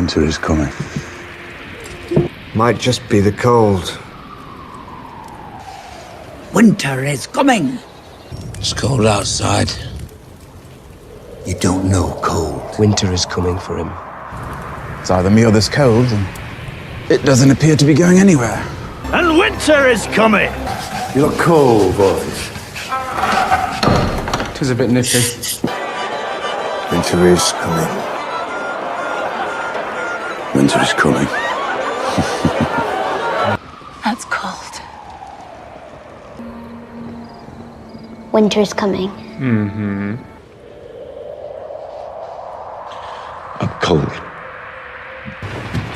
Winter is coming. Might just be the cold. Winter is coming. It's cold outside. You don't know cold. Winter is coming for him. It's either me or this cold, and it doesn't appear to be going anywhere. And winter is coming! You look cold, boys. Tis a bit nippy. Winter is coming. Winter is coming. That's cold. Winter's coming. Mm-hmm. I'm cold.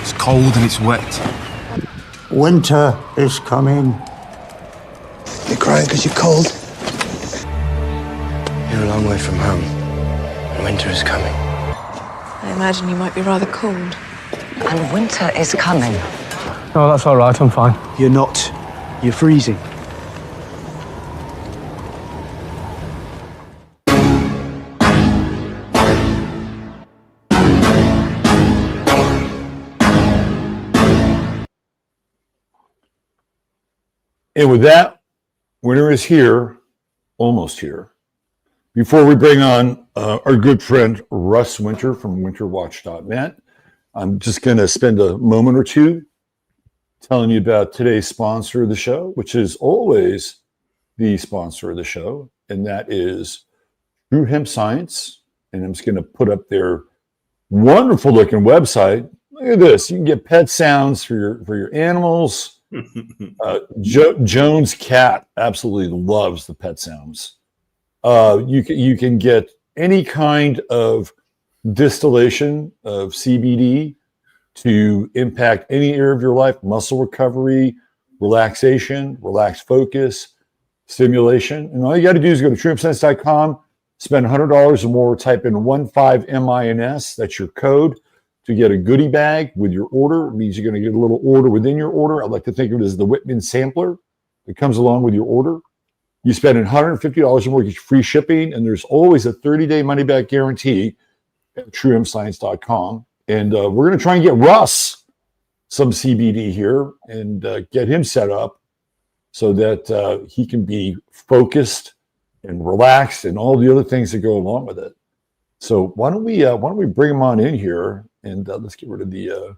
It's cold and it's wet. Winter is coming. You're crying because you're cold? You're a long way from home. And winter is coming. I imagine you might be rather cold. And winter is coming. Oh, that's all right, I'm fine. You're not. You're freezing. And with that, winter is here, almost here. Before we bring on our good friend Russ Winter from winterwatch.net, I'm just going to spend a moment or two telling you about today's sponsor of the show, which is always the sponsor of the show, and that is True Hemp Science. And I'm just going to put up their wonderful looking website. Look at this. You can get pet sounds for your animals. Joan's cat absolutely loves the pet sounds. You can get any kind of distillation of CBD to impact any area of your life: muscle recovery, relaxation, relaxed focus, stimulation. And all you got to do is go to truehimpscience.com, spend $100 or more, type in 15MINS. That's your code to get a goodie bag with your order. It means you're going to get a little order within your order. I like to think of it as the Whitman sampler that comes along with your order. You spend $150 or more, get free shipping, and there's always a 30-day money-back guarantee at truehimpscience.com. And we're going to try and get Russ some CBD here and get him set up so that he can be focused and relaxed and all the other things that go along with it. So why don't we bring him on in here, and let's get rid of the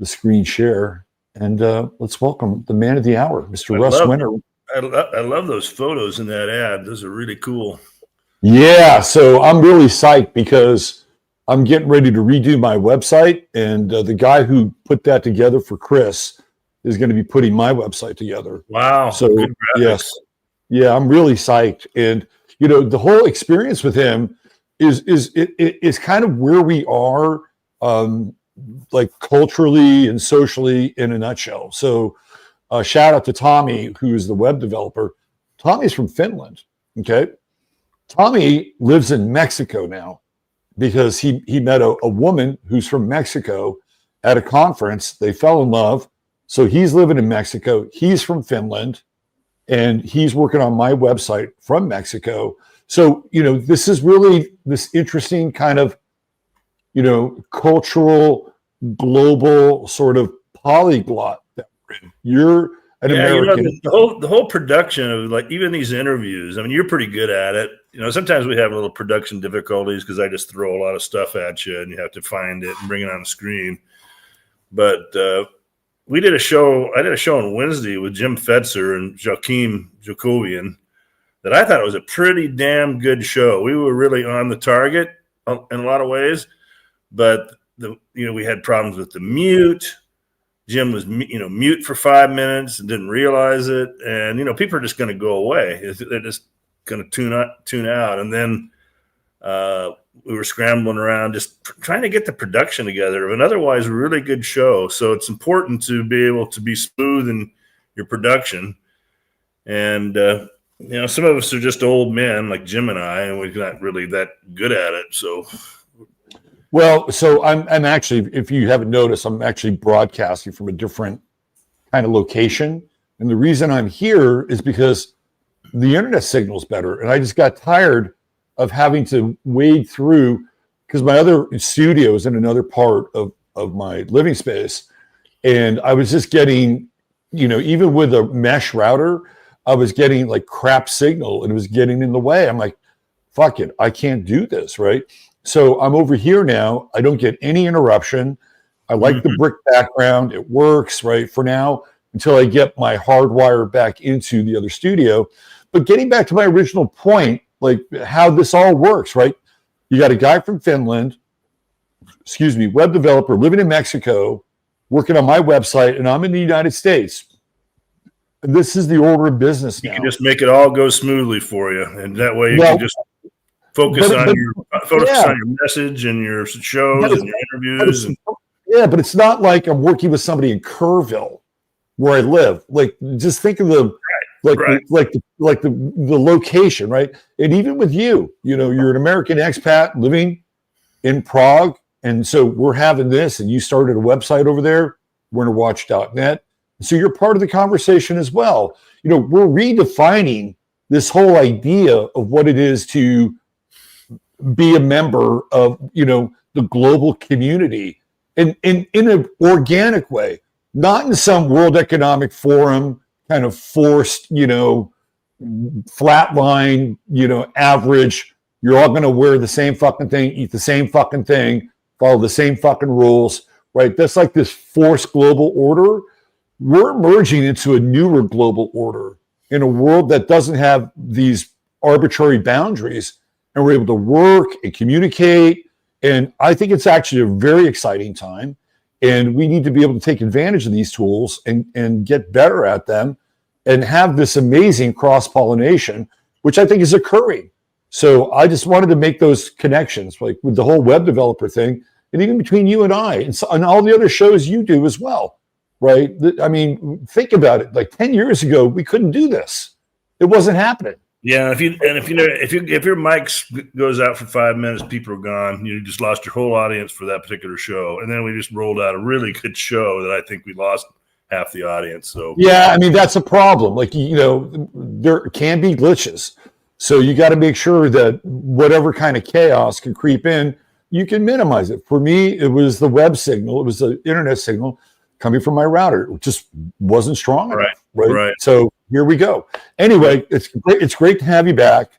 screen share, and let's welcome the man of the hour, Mr. Russ Winter. I love those photos in that ad. Those are really cool. Yeah, so I'm really psyched because I'm getting ready to redo my website, and the guy who put that together for Chris is going to be putting my website together. Wow. So yes, yeah, I'm really psyched, and the whole experience with him is kind of where we are, like culturally and socially in a nutshell. So shout out to Tommy, who is the web developer. Tommy's from Finland. Okay. Tommy lives in Mexico now because he met a woman who's from Mexico at a conference. They fell in love. So he's living in Mexico. He's from Finland, and he's working on my website from Mexico. So, this is really this interesting kind of, cultural, global sort of polyglot that we're in. You're an American. The whole production of, like, even these interviews, I mean, you're pretty good at it. Sometimes we have a little production difficulties because I just throw a lot of stuff at you and you have to find it and bring it on the screen. But I did a show on Wednesday with Jim Fetzer and Joachim Jacobian that I thought was a pretty damn good show. We were really on the target in a lot of ways, but we had problems with the mute. Jim was mute for 5 minutes and didn't realize it, and people are just going to go away. They're just going to tune out, and then we were scrambling around just trying to get the production together of an otherwise really good show. So it's important to be able to be smooth in your production, and some of us are just old men like Jim and I, and we're not really that good at it. So, I'm actually, if you haven't noticed, I'm actually broadcasting from a different kind of location. And the reason I'm here is because the internet signal's better. And I just got tired of having to wade through, because my other studio is in another part of of my living space. And I was just getting, even with a mesh router, I was getting like crap signal and it was getting in the way. I'm like, fuck it, I can't do this, right? So I'm over here now. I don't get any interruption. I like the brick background. It works, right, for now, until I get my hardwire back into the other studio. But getting back to my original point, like how this all works, right? You got a guy from Finland, web developer living in Mexico, working on my website, and I'm in the United States. And this is the order of business now. You can just make it all go smoothly for you, and that way you can just focus on your message and your shows and your interviews. But it's not like I'm working with somebody in Kerrville where I live. Like, just think of the location, right? And even with you, you're an American expat living in Prague. And so we're having this, and you started a website over there, winterwatch.net. So you're part of the conversation as well. We're redefining this whole idea of what it is to be a member of, the global community in an organic way, not in some World Economic Forum kind of forced, flatline, average. You're all going to wear the same fucking thing, eat the same fucking thing, follow the same fucking rules, right? That's like this forced global order. We're emerging into a newer global order in a world that doesn't have these arbitrary boundaries, and we're able to work and communicate. And I think it's actually a very exciting time, and we need to be able to take advantage of these tools and get better at them and have this amazing cross-pollination, which I think is occurring. So I just wanted to make those connections, like with the whole web developer thing, and even between you and I, and all the other shows you do as well, right? I mean, think about it. Like 10 years ago, we couldn't do this. It wasn't happening. Yeah, if your mic goes out for 5 minutes, people are gone. You just lost your whole audience for that particular show, and then we just rolled out a really good show that I think we lost half the audience. So yeah, I mean that's a problem. Like there can be glitches, so you got to make sure that whatever kind of chaos can creep in, you can minimize it. For me, it was the web signal, it was the internet signal coming from my router. It just wasn't strong enough. Right. So here we go. Anyway, it's great to have you back.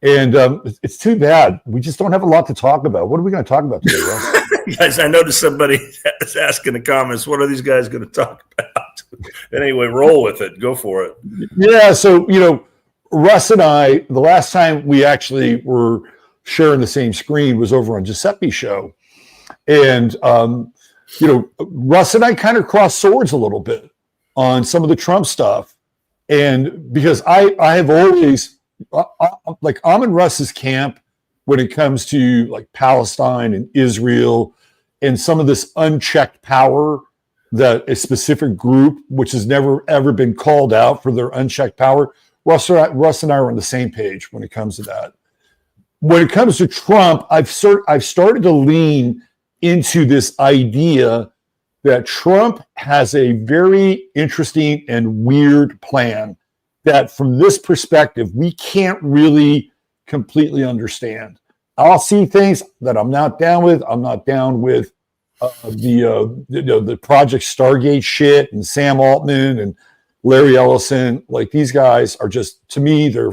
And it's too bad we just don't have a lot to talk about. What are we going to talk about today, Russ? Guys, I noticed somebody is asking in the comments, what are these guys going to talk about? Anyway, roll with it. Go for it. Yeah. So, Russ and I, the last time we actually were sharing the same screen was over on Giuseppe's show. And, Russ and I kind of crossed swords a little bit on some of the Trump stuff. And because I have always, like, I'm in Russ's camp when it comes to like Palestine and Israel and some of this unchecked power that a specific group, which has never ever been called out for their unchecked power. Russ and I are on the same page when it comes to that. When it comes to Trump, I've started to lean into this idea that Trump has a very interesting and weird plan that from this perspective, we can't really completely understand. I'll see things that I'm not down with. I'm not down with the Project Stargate shit and Sam Altman and Larry Ellison. Like, these guys are just, to me, they're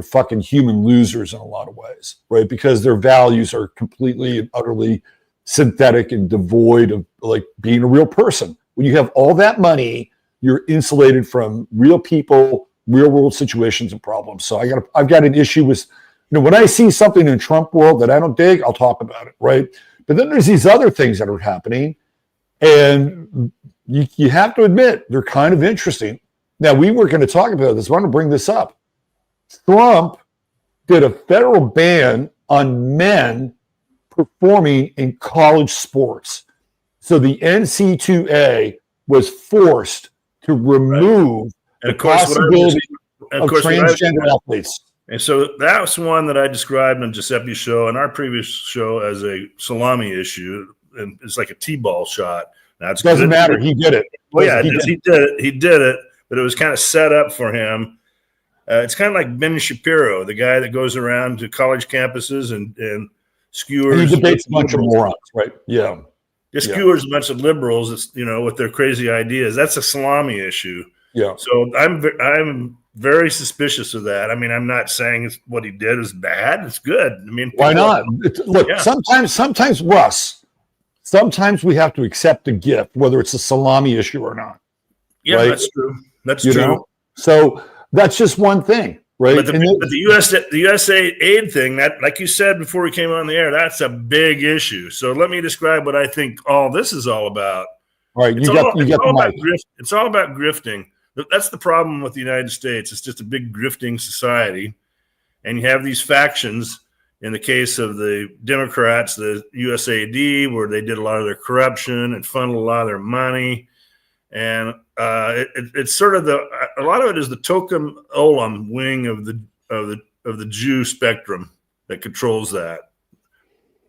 fucking human losers in a lot of ways, right? Because their values are completely and utterly synthetic and devoid of like being a real person. When you have all that money, you're insulated from real people, real world situations and problems. So I've got an issue with, when I see something in Trump world that I don't dig, I'll talk about it, right? But then there's these other things that are happening, and you have to admit they're kind of interesting. Now, we were going to talk about this. I want to bring this up. Trump did a federal ban on men performing in college sports. So the NCAA was forced to remove the possibility of transgender athletes. And so that's one that I described on Giuseppe's show and our previous show as a salami issue. And it's like a T-ball shot. Now, it doesn't matter. He did it. Well, yeah, he did it, but it was kind of set up for him. It's kind of like Ben Shapiro, the guy that goes around to college campuses and skewers. He debates a bunch of morons, right? Yeah. Just skewers a bunch of liberals, with their crazy ideas. That's a salami issue. Yeah. So I'm very suspicious of that. I mean, I'm not saying what he did is bad. It's good. I mean, why not? Look, sometimes Russ, sometimes we have to accept a gift, whether it's a salami issue or not. Yeah, right? That's true. That's true. So that's just one thing, right? But the USA aid thing, that, like you said before we came on the air, that's a big issue. So let me describe what I think all this is all about. All right, it's all about grifting. That's the problem with the United States. It's just a big grifting society. And you have these factions. In the case of the Democrats, the USAID, where they did a lot of their corruption and funneled a lot of their money. And it's sort of a lot of it is the tokum olam wing of the Jew spectrum that controls that.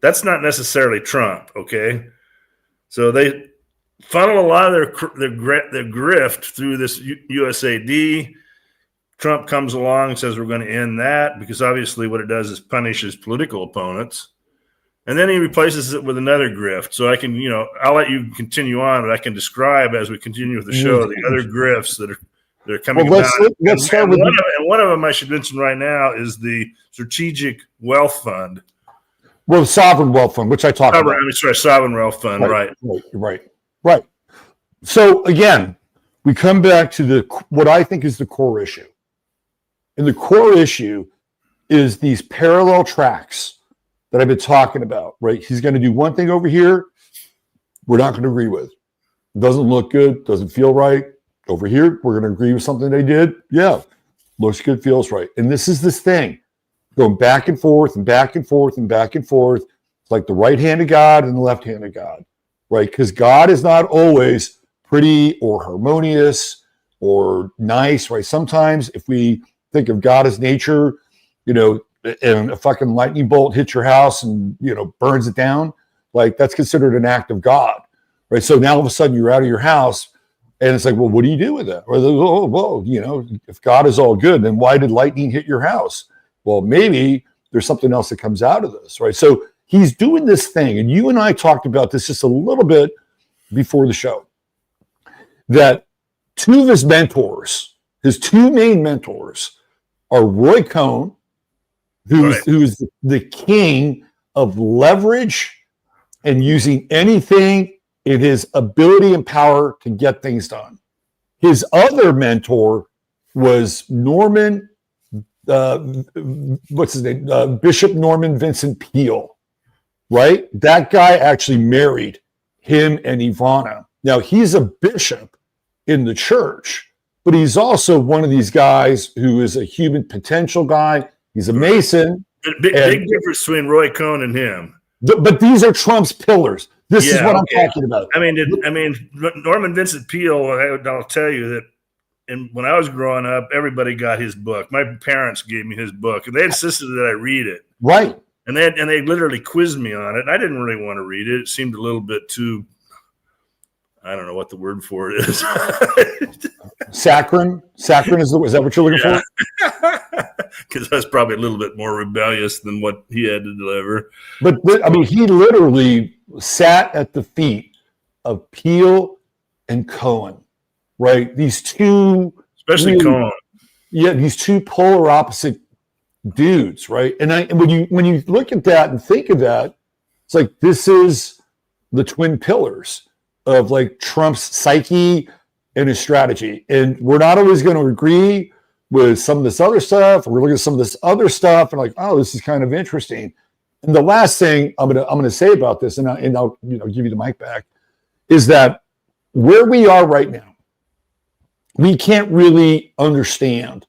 That's not necessarily Trump, okay? So they funnel a lot of their grift through this USAID. Trump comes along and says we're going to end that, because obviously what it does is punish his political opponents. And then he replaces it with another grift. So I can, I'll let you continue on, but I can describe as we continue with the show the other grifts that are coming about. Let's start with one of them I should mention right now is the Strategic Wealth Fund. Well, the Sovereign Wealth Fund, which I talked about. Sovereign Wealth Fund, right. So again, we come back to what I think is the core issue. And the core issue is these parallel tracks that I've been talking about, right? He's going to do one thing over here we're not going to agree with. Doesn't look good, doesn't feel right. Over here, we're going to agree with something they did. Yeah, looks good, feels right. And this is this thing going back and forth and back and forth and back and forth. It's like the right hand of God and the left hand of God, right? Because God is not always pretty or harmonious or nice, right? Sometimes if we think of God as nature, and a fucking lightning bolt hits your house and, burns it down, like that's considered an act of God, right? So now all of a sudden you're out of your house and it's like, well, what do you do with that? Or, if God is all good, then why did lightning hit your house? Well, maybe there's something else that comes out of this, right? So he's doing this thing. And you and I talked about this just a little bit before the show, that two of his mentors, his two main mentors, are Roy Cohn, who's the king of leverage and using anything in his ability and power to get things done. His other mentor was Norman, what's his name? Bishop Norman Vincent Peale, right? That guy actually married him and Ivana. Now, he's a bishop in the church, but he's also one of these guys who is a human potential guy. He's a Mason. Big difference between Roy Cohn and him. But these are Trump's pillars. This is what I'm talking about. I mean, Norman Vincent Peale, I'll tell you that when I was growing up, everybody got his book. My parents gave me his book, and they insisted that I read it. Right. And they literally quizzed me on it. And I didn't really want to read it. It seemed a little bit too, I don't know what the word for it is. Saccharine? Saccharine is that what you're looking for? Because I was probably a little bit more rebellious than what he had to deliver. But I mean, he literally sat at the feet of Peale and Cohen, right? These two, especially Cohen. Yeah, these two polar opposite dudes, right? And when you look at that and think of that, it's like this is the twin pillars of like Trump's psyche and his strategy. And we're not always going to agree with some of this other stuff. We're looking at some of this other stuff and like, oh, this is kind of interesting. And the last thing I'm gonna say about this, and I'll give you the mic back, is that where we are right now, we can't really understand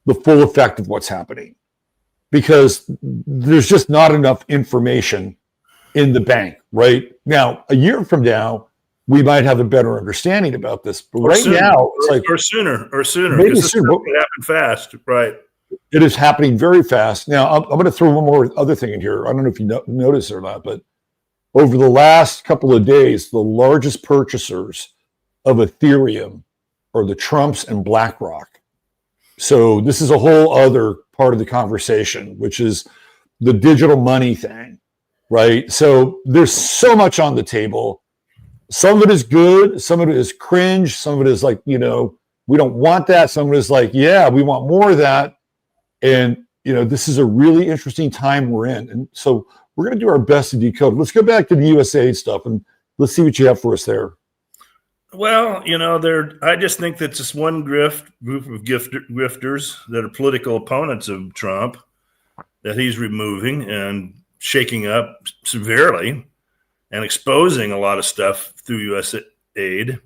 the full effect of what's happening because there's just not enough information in the bank. Right now, a year from now, we might have a better understanding about this. But right now, it's like sooner. Maybe sooner. It happened fast, right? It is happening very fast. Now, I'm going to throw one more other thing in here. I don't know if you notice or not, but over the last couple of days, the largest purchasers of Ethereum are the Trumps and BlackRock. So this is a whole other part of the conversation, which is the digital money thing, right? So there's so much on the table. some of it is good, some of it is cringe, some of it is like, we don't want that. Some of it is like, yeah, we want more of that. And, this is a really interesting time we're in. And so we're going to do our best to decode. Let's go back to the USAID stuff and let's see what you have for us there. Well, I just think that just one group of grifters that are political opponents of Trump that he's removing and shaking up severely and exposing a lot of stuff through USAID.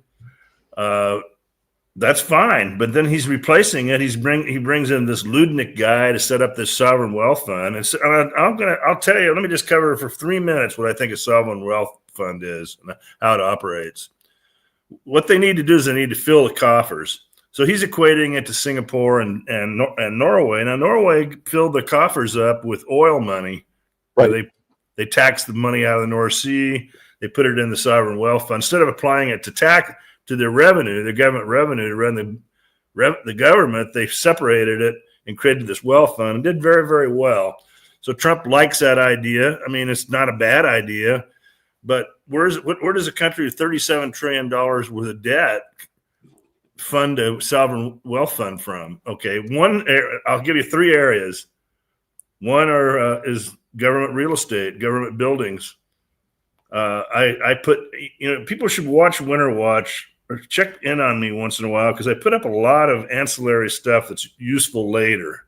That's fine, but then he's replacing it. He brings in this Ludnick guy to set up this sovereign wealth fund. And so I'll tell you. Let me just cover for 3 minutes what I think a sovereign wealth fund is and how it operates. What they need to do is they need to fill the coffers. So he's equating it to Singapore and Norway. Now Norway filled their coffers up with oil money. Right. They tax the money out of the North Sea. They put it in the sovereign wealth fund instead of applying it to their revenue, their government revenue to run the government. They separated it and created this wealth fund and did very, very well. So Trump likes that idea. I mean, it's not a bad idea, but where does a country with $37 trillion worth of debt fund a sovereign wealth fund from? Okay, I'll give you 3 areas. One is government real estate, government buildings. I put, people should watch Winter Watch or check in on me once in a while because I put up a lot of ancillary stuff that's useful later.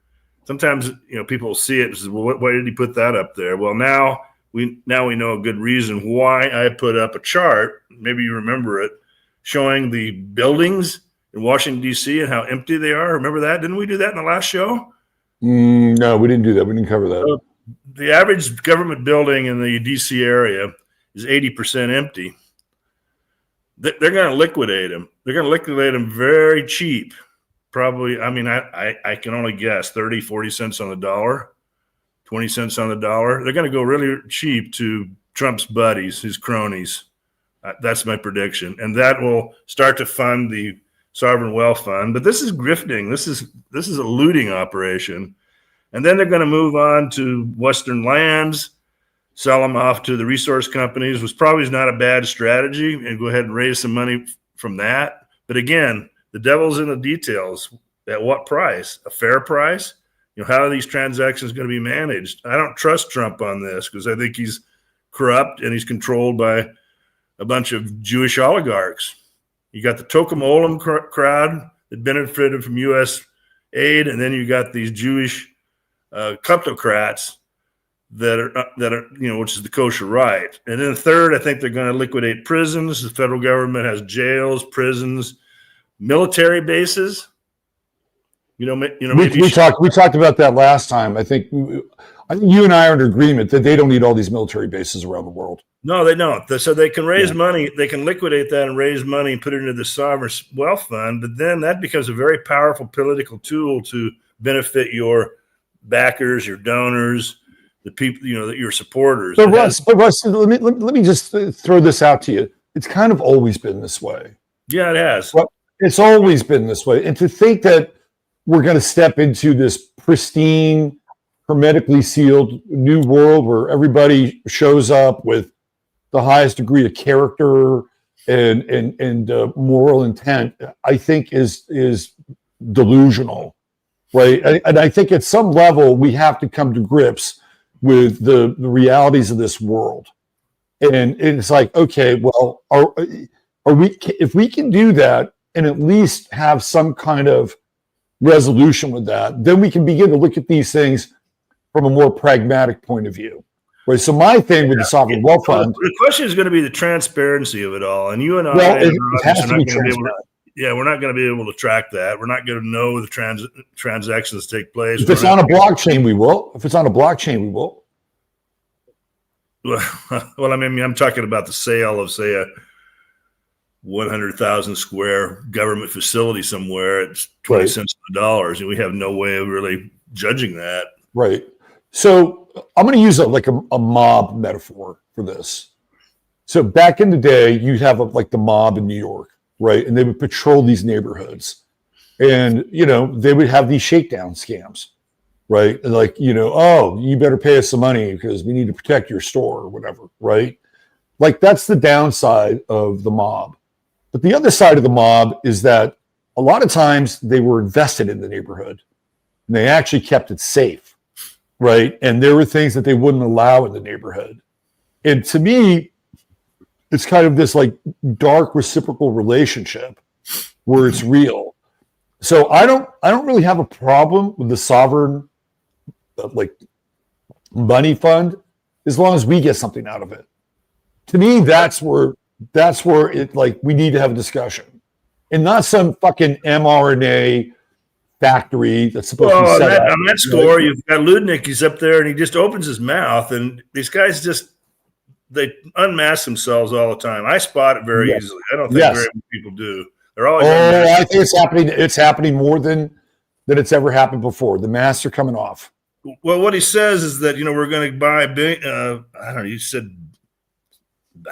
Sometimes, people will see it and say, well, why did he put that up there? Well, now we know a good reason why I put up a chart. Maybe you remember it, showing the buildings in Washington, D.C. and how empty they are. Remember that? Didn't we do that in the last show? No, we didn't do that. We didn't cover that. So the average government building in the D.C. area is 80% empty. They're going to liquidate them. They're going to liquidate them very cheap. Probably, I can only guess 30, 40 cents on the dollar, 20 cents on the dollar. They're going to go really cheap to Trump's buddies, his cronies. That's my prediction. And that will start to fund the sovereign wealth fund. But this is grifting. This is a looting operation. And then they're going to move on to Western lands, sell them off to the resource companies, which probably is not a bad strategy, and go ahead and raise some money from that. But again, the devil's in the details. At what price? A fair price? How are these transactions going to be managed? I don't trust Trump on this because I think he's corrupt and he's controlled by a bunch of Jewish oligarchs. You got the Tokum Olam crowd that benefited from U.S. aid, and then you got these Jewish kleptocrats that are, which is the kosher right. And then third, I think they're going to liquidate prisons. The federal government has jails, prisons, military bases. We talked about that last time. I think you and I are in agreement that they don't need all these military bases around the world. No, they don't. So they can raise money. They can liquidate that and raise money and put it into the sovereign wealth fund. But then that becomes a very powerful political tool to benefit your backers, your donors, the people, your supporters. But Russ, let me just throw this out to you. It's kind of always been this way. Yeah, it has. Well, it's always been this way. And to think that we're going to step into this pristine, hermetically sealed new world where everybody shows up with the highest degree of character and moral intent, I think is delusional, right? And I think at some level we have to come to grips with the realities of this world. And it's like, okay, well, are we, if we can do that and at least have some kind of resolution with that, then we can begin to look at these things from a more pragmatic point of view. Right. So my thing with the sovereign wealth fund, the question is going to be the transparency of it all. And you and I, we're not going to be able to track that. We're not going to know the transactions take place. If it's on a blockchain, we will. If it's on a blockchain, we will. Well, I'm talking about the sale of, say, a 100,000 square government facility somewhere. It's 20 cents on the dollars, and we have no way of really judging that. Right. So I'm going to use a mob metaphor for this. So back in the day, you'd have the mob in New York, right? And they would patrol these neighborhoods, and they would have these shakedown scams, right? And oh, you better pay us some money because we need to protect your store or whatever, right? Like, that's the downside of the mob. But the other side of the mob is that a lot of times they were invested in the neighborhood and they actually kept it safe, right? And there were things that they wouldn't allow in the neighborhood. And to me, it's kind of this like dark reciprocal relationship where it's real. So I don't really have a problem with the sovereign like money fund as long as we get something out of it. To me, that's where it, like, we need to have a discussion, and not some fucking mRNA factory that's supposed to be set up. On that score, you've got Ludnick. He's up there and he just opens his mouth, and these guys they unmask themselves all the time. I spot it very easily. I don't think very many people do. They're always. I think it's happening. It's happening more than it's ever happened before. The masks are coming off. Well, what he says is that, we're going to buy. I don't know. I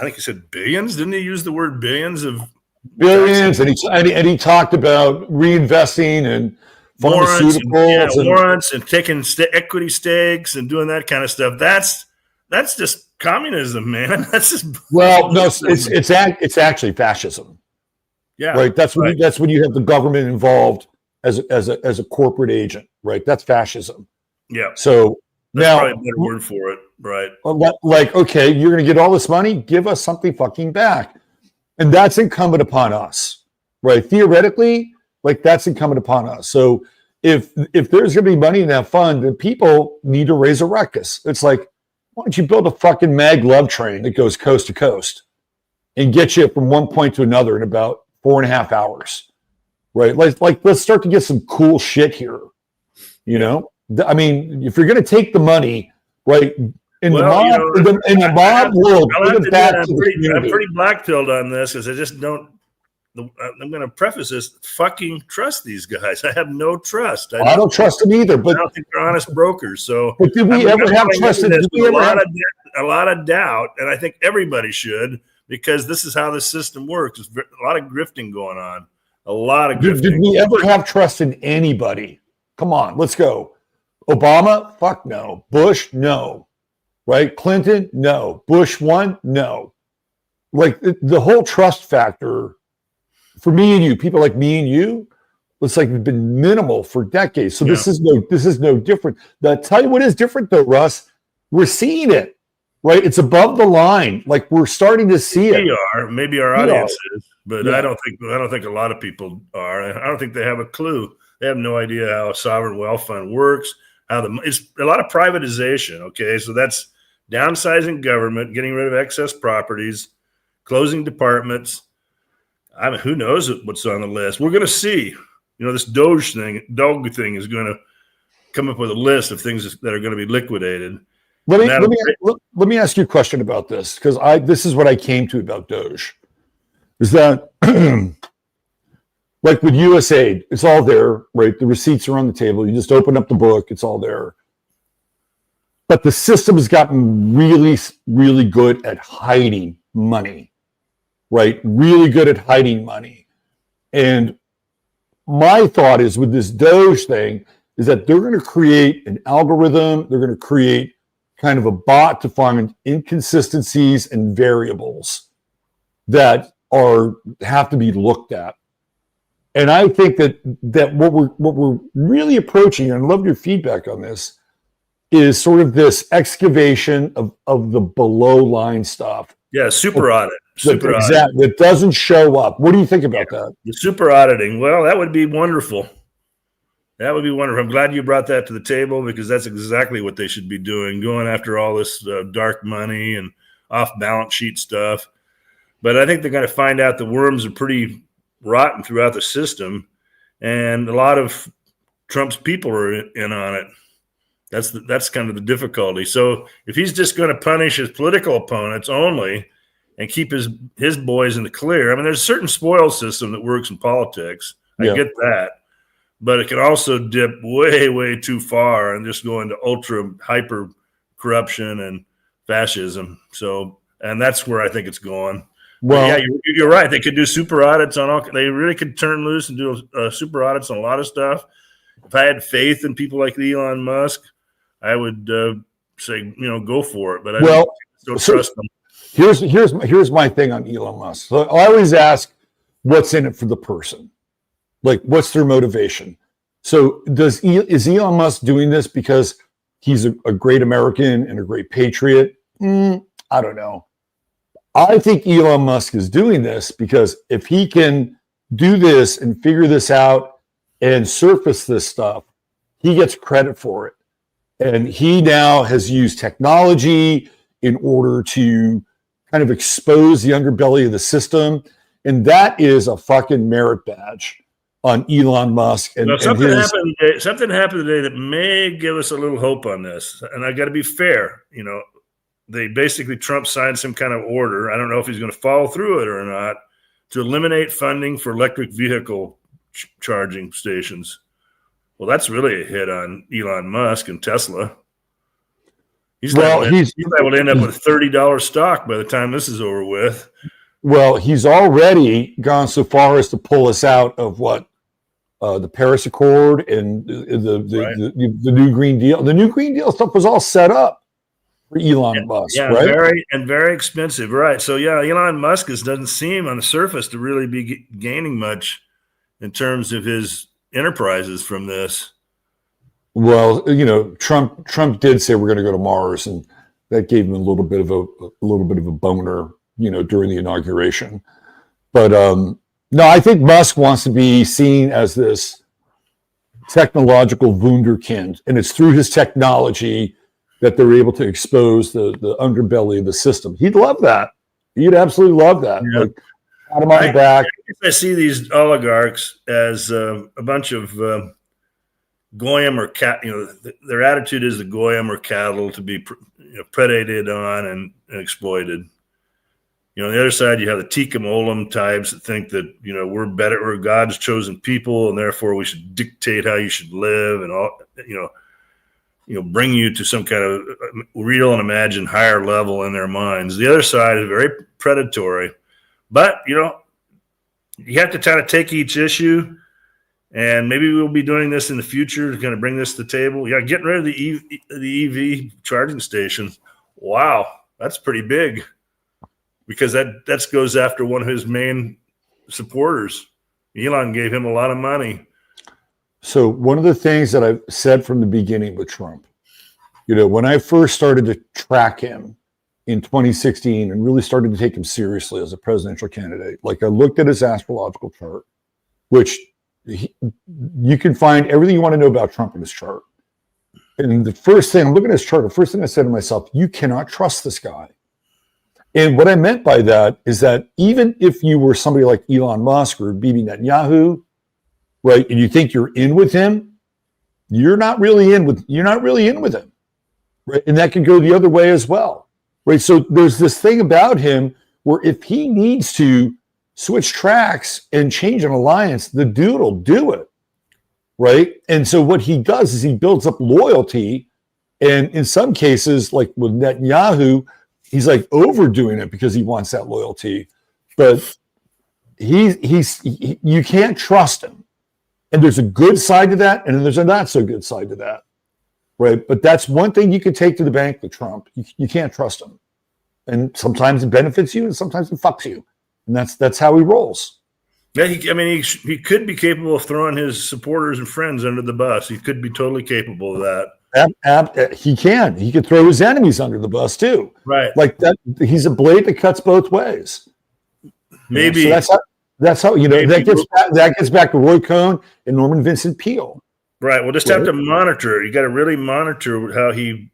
think he said billions. Didn't he use the word billions of billions? And he talked about reinvesting and pharmaceuticals, warrants and taking equity stakes and doing that kind of stuff. That's just communism, man. That's just it's actually fascism. Yeah, right. That's when you have the government involved as a corporate agent, right? That's fascism. Yeah. So that's now, probably a better word for it, right? Like, okay, you're going to get all this money, give us something fucking back, and that's incumbent upon us, right? Theoretically, like, that's incumbent upon us. So if there's going to be money in that fund, then people need to raise a ruckus. It's like, why don't you build a fucking mag love train that goes coast to coast and get you from one point to another in about 4.5 hours, right? Let's start to get some cool shit here, I mean, if you're going to take the money, right, in the mob world, I'm pretty black-pilled on this because I just don't. I'm going to preface this: fucking trust these guys. I have no trust. I don't trust them either. But I don't think they're honest brokers. So, but did we ever have trust? A lot of doubt, and I think everybody should, because this is how the system works. There's a lot of grifting going on. A lot of grifting. Did we ever have trust in anybody? Come on, let's go. Obama, fuck no. Bush, no. Right? Clinton, no. Bush 1, no. Like, the whole trust factor for me and you, people like me and you, it's like been minimal for decades. So this is no different. Tell you what is different though, Russ. We're seeing it, right? It's above the line. Like, we're starting to see it. Maybe our audience is, but I don't think a lot of people are. I don't think they have a clue. They have no idea how a sovereign wealth fund works. It's a lot of privatization. Okay, so that's downsizing government, getting rid of excess properties, closing departments. I mean, who knows what's on the list? We're going to see. This Doge thing is going to come up with a list of things that are going to be liquidated. Let me ask you a question about this, because this is what I came to about Doge, is that like with USAID, it's all there, right? The receipts are on the table. You just open up the book, it's all there. But the system has gotten really, really good at hiding money, right? Really good at hiding money. And my thought is with this Doge thing is that they're going to create an algorithm. They're going to create kind of a bot to find inconsistencies and variables that have to be looked at. And I think that what we're really approaching, and I love your feedback on this, is sort of this excavation of the below line stuff. Yeah, super audit. Exactly. It doesn't show up. What do you think about that? The super auditing. Well, that would be wonderful. That would be wonderful. I'm glad you brought that to the table, because that's exactly what they should be doing, going after all this dark money and off-balance sheet stuff. But I think they're going to find out the worms are pretty rotten throughout the system, and a lot of Trump's people are in on it. That's kind of the difficulty. So if he's just going to punish his political opponents only and keep his boys in the clear, I mean, there's a certain spoil system that works in politics. I get that. But it can also dip way, way too far and just go into ultra hyper corruption and fascism. So, and that's where I think it's going. Well, yeah, you're right. They could do super audits on all. They really could turn loose and do super audits on a lot of stuff. If I had faith in people like Elon Musk, I would say, go for it. But I don't trust them. Here's my thing on Elon Musk. So I always ask, what's in it for the person? Like, what's their motivation? So is Elon Musk doing this because he's a great American and a great patriot? I don't know. I think Elon Musk is doing this because if he can do this and figure this out and surface this stuff, he gets credit for it. And he now has used technology in order to kind of expose the underbelly of the system. And that is a fucking merit badge on Elon Musk. And, something happened today that may give us a little hope on this. And I got to be fair. You know, Trump signed some kind of order. I don't know if he's going to follow through it or not, to eliminate funding for electric vehicle charging stations. Well, that's really a hit on Elon Musk and Tesla. He's able to end up with $30 stock by the time this is over with. Well, he's already gone so far as to pull us out of the Paris Accord and the new Green Deal. The new Green Deal stuff was all set up for Elon Musk, right? Very expensive, right? So Elon Musk doesn't seem on the surface to really be gaining much in terms of his enterprises from this. Well, you know, Trump did say we're going to go to Mars, and that gave him a little bit of a boner, you know, during the inauguration. But no, I think Musk wants to be seen as this technological wunderkind, and it's through his technology that they're able to expose the underbelly of the system. He'd love that. He'd absolutely love that. Yeah. Like, pat him on the back. I see these oligarchs as a bunch of goyim or cat. You know, their attitude is the goyim or cattle to be predated on and exploited. You know, on the other side, you have the Tikkun Olam types that think that, you know, we're God's chosen people, and therefore we should dictate how you should live and all, you know, bring you to some kind of real and imagined higher level in their minds. The other side is very predatory, but, you know, you have to try to take each issue, and maybe we'll be doing this in the future to kind of bring this to the table. Yeah, getting rid of the EV charging station. Wow, that's pretty big. Because that goes after one of his main supporters. Elon gave him a lot of money. So one of the things that I've said from the beginning with Trump, you know, when I first started to track him in 2016 and really started to take him seriously as a presidential candidate, like I looked at his astrological chart, which you can find everything you want to know about Trump in his chart. And the first thing, I'm looking at his chart, the first thing I said to myself, you cannot trust this guy. And what I meant by that is that even if you were somebody like Elon Musk or Bibi Netanyahu, right, and you think you're in with him, you're not really in with him, right? And that can go the other way as well, right? So there's this thing about him where if he needs to switch tracks and change an alliance, the dude will do it, right? And so what he does is he builds up loyalty, and in some cases, like with Netanyahu, he's like overdoing it because he wants that loyalty, but you can't trust him. And there's a good side to that, and there's a not so good side to that, right? But that's one thing you could take to the bank with Trump. You can't trust him, and sometimes it benefits you, and sometimes it fucks you, and that's how he rolls. Yeah, he could be capable of throwing his supporters and friends under the bus. He could be totally capable of that. He could throw his enemies under the bus too, right? Like that. He's a blade that cuts both ways. Maybe so that's how you know that gets back to Roy Cohn and Norman Vincent Peale. Right. We'll just have to monitor it. You got to really monitor how he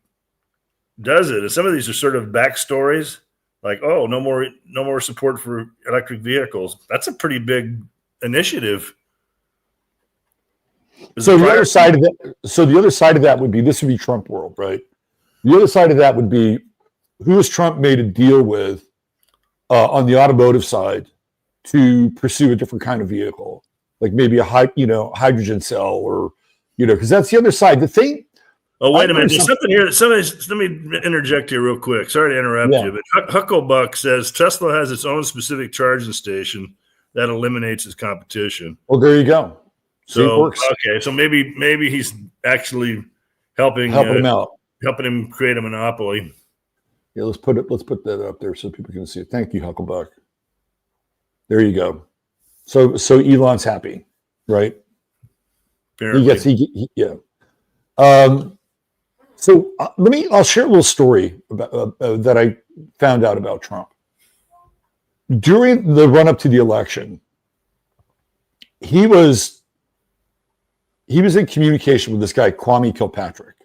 does it. And some of these are sort of backstories, like, oh, no more support for electric vehicles. That's a pretty big initiative. So the other side of that would be, this would be Trump world, right? The other side of that would be, who has Trump made a deal with on the automotive side to pursue a different kind of vehicle, like maybe a hydrogen cell, or because that's the other side. The thing. Oh, wait a minute! There's something here. Let me interject here real quick. Sorry to interrupt you, but Hucklebuck says Tesla has its own specific charging station that eliminates its competition. Well, there you go. So okay, so maybe he's actually helping him out, helping him create a monopoly. Yeah, let's put that up there so people can see it. Thank you, Hucklebuck. There you go. So Elon's happy, right? Apparently. Yeah. I'll share a little story about that I found out about Trump. During the run-up to the election, he was in communication with this guy, Kwame Kilpatrick,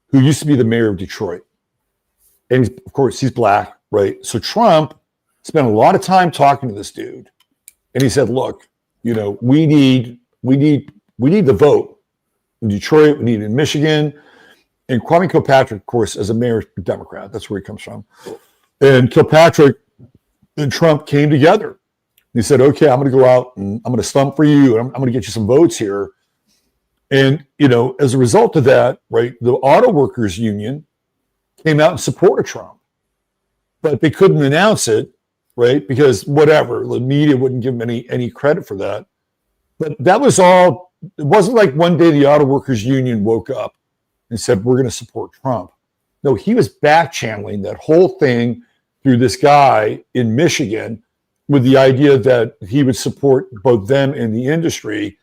who used to be the mayor of Detroit. And of course, he's black, right? So Trump spent a lot of time talking to this dude. And he said, look, we need the vote in Detroit, we need it in Michigan. And Kwame Kilpatrick, of course, as a mayor Democrat, that's where he comes from. And Kilpatrick and Trump came together. He said, okay, I'm going to go out and I'm going to stump for you. And I'm going to get you some votes here. And, as a result of that, right, the auto workers union came out in support of Trump. But they couldn't announce it, right, because whatever, the media wouldn't give them any credit for that. But that was all. It wasn't like one day the auto workers union woke up and said, we're going to support Trump. No, he was back channeling that whole thing through this guy in Michigan with the idea that he would support both them and the industry.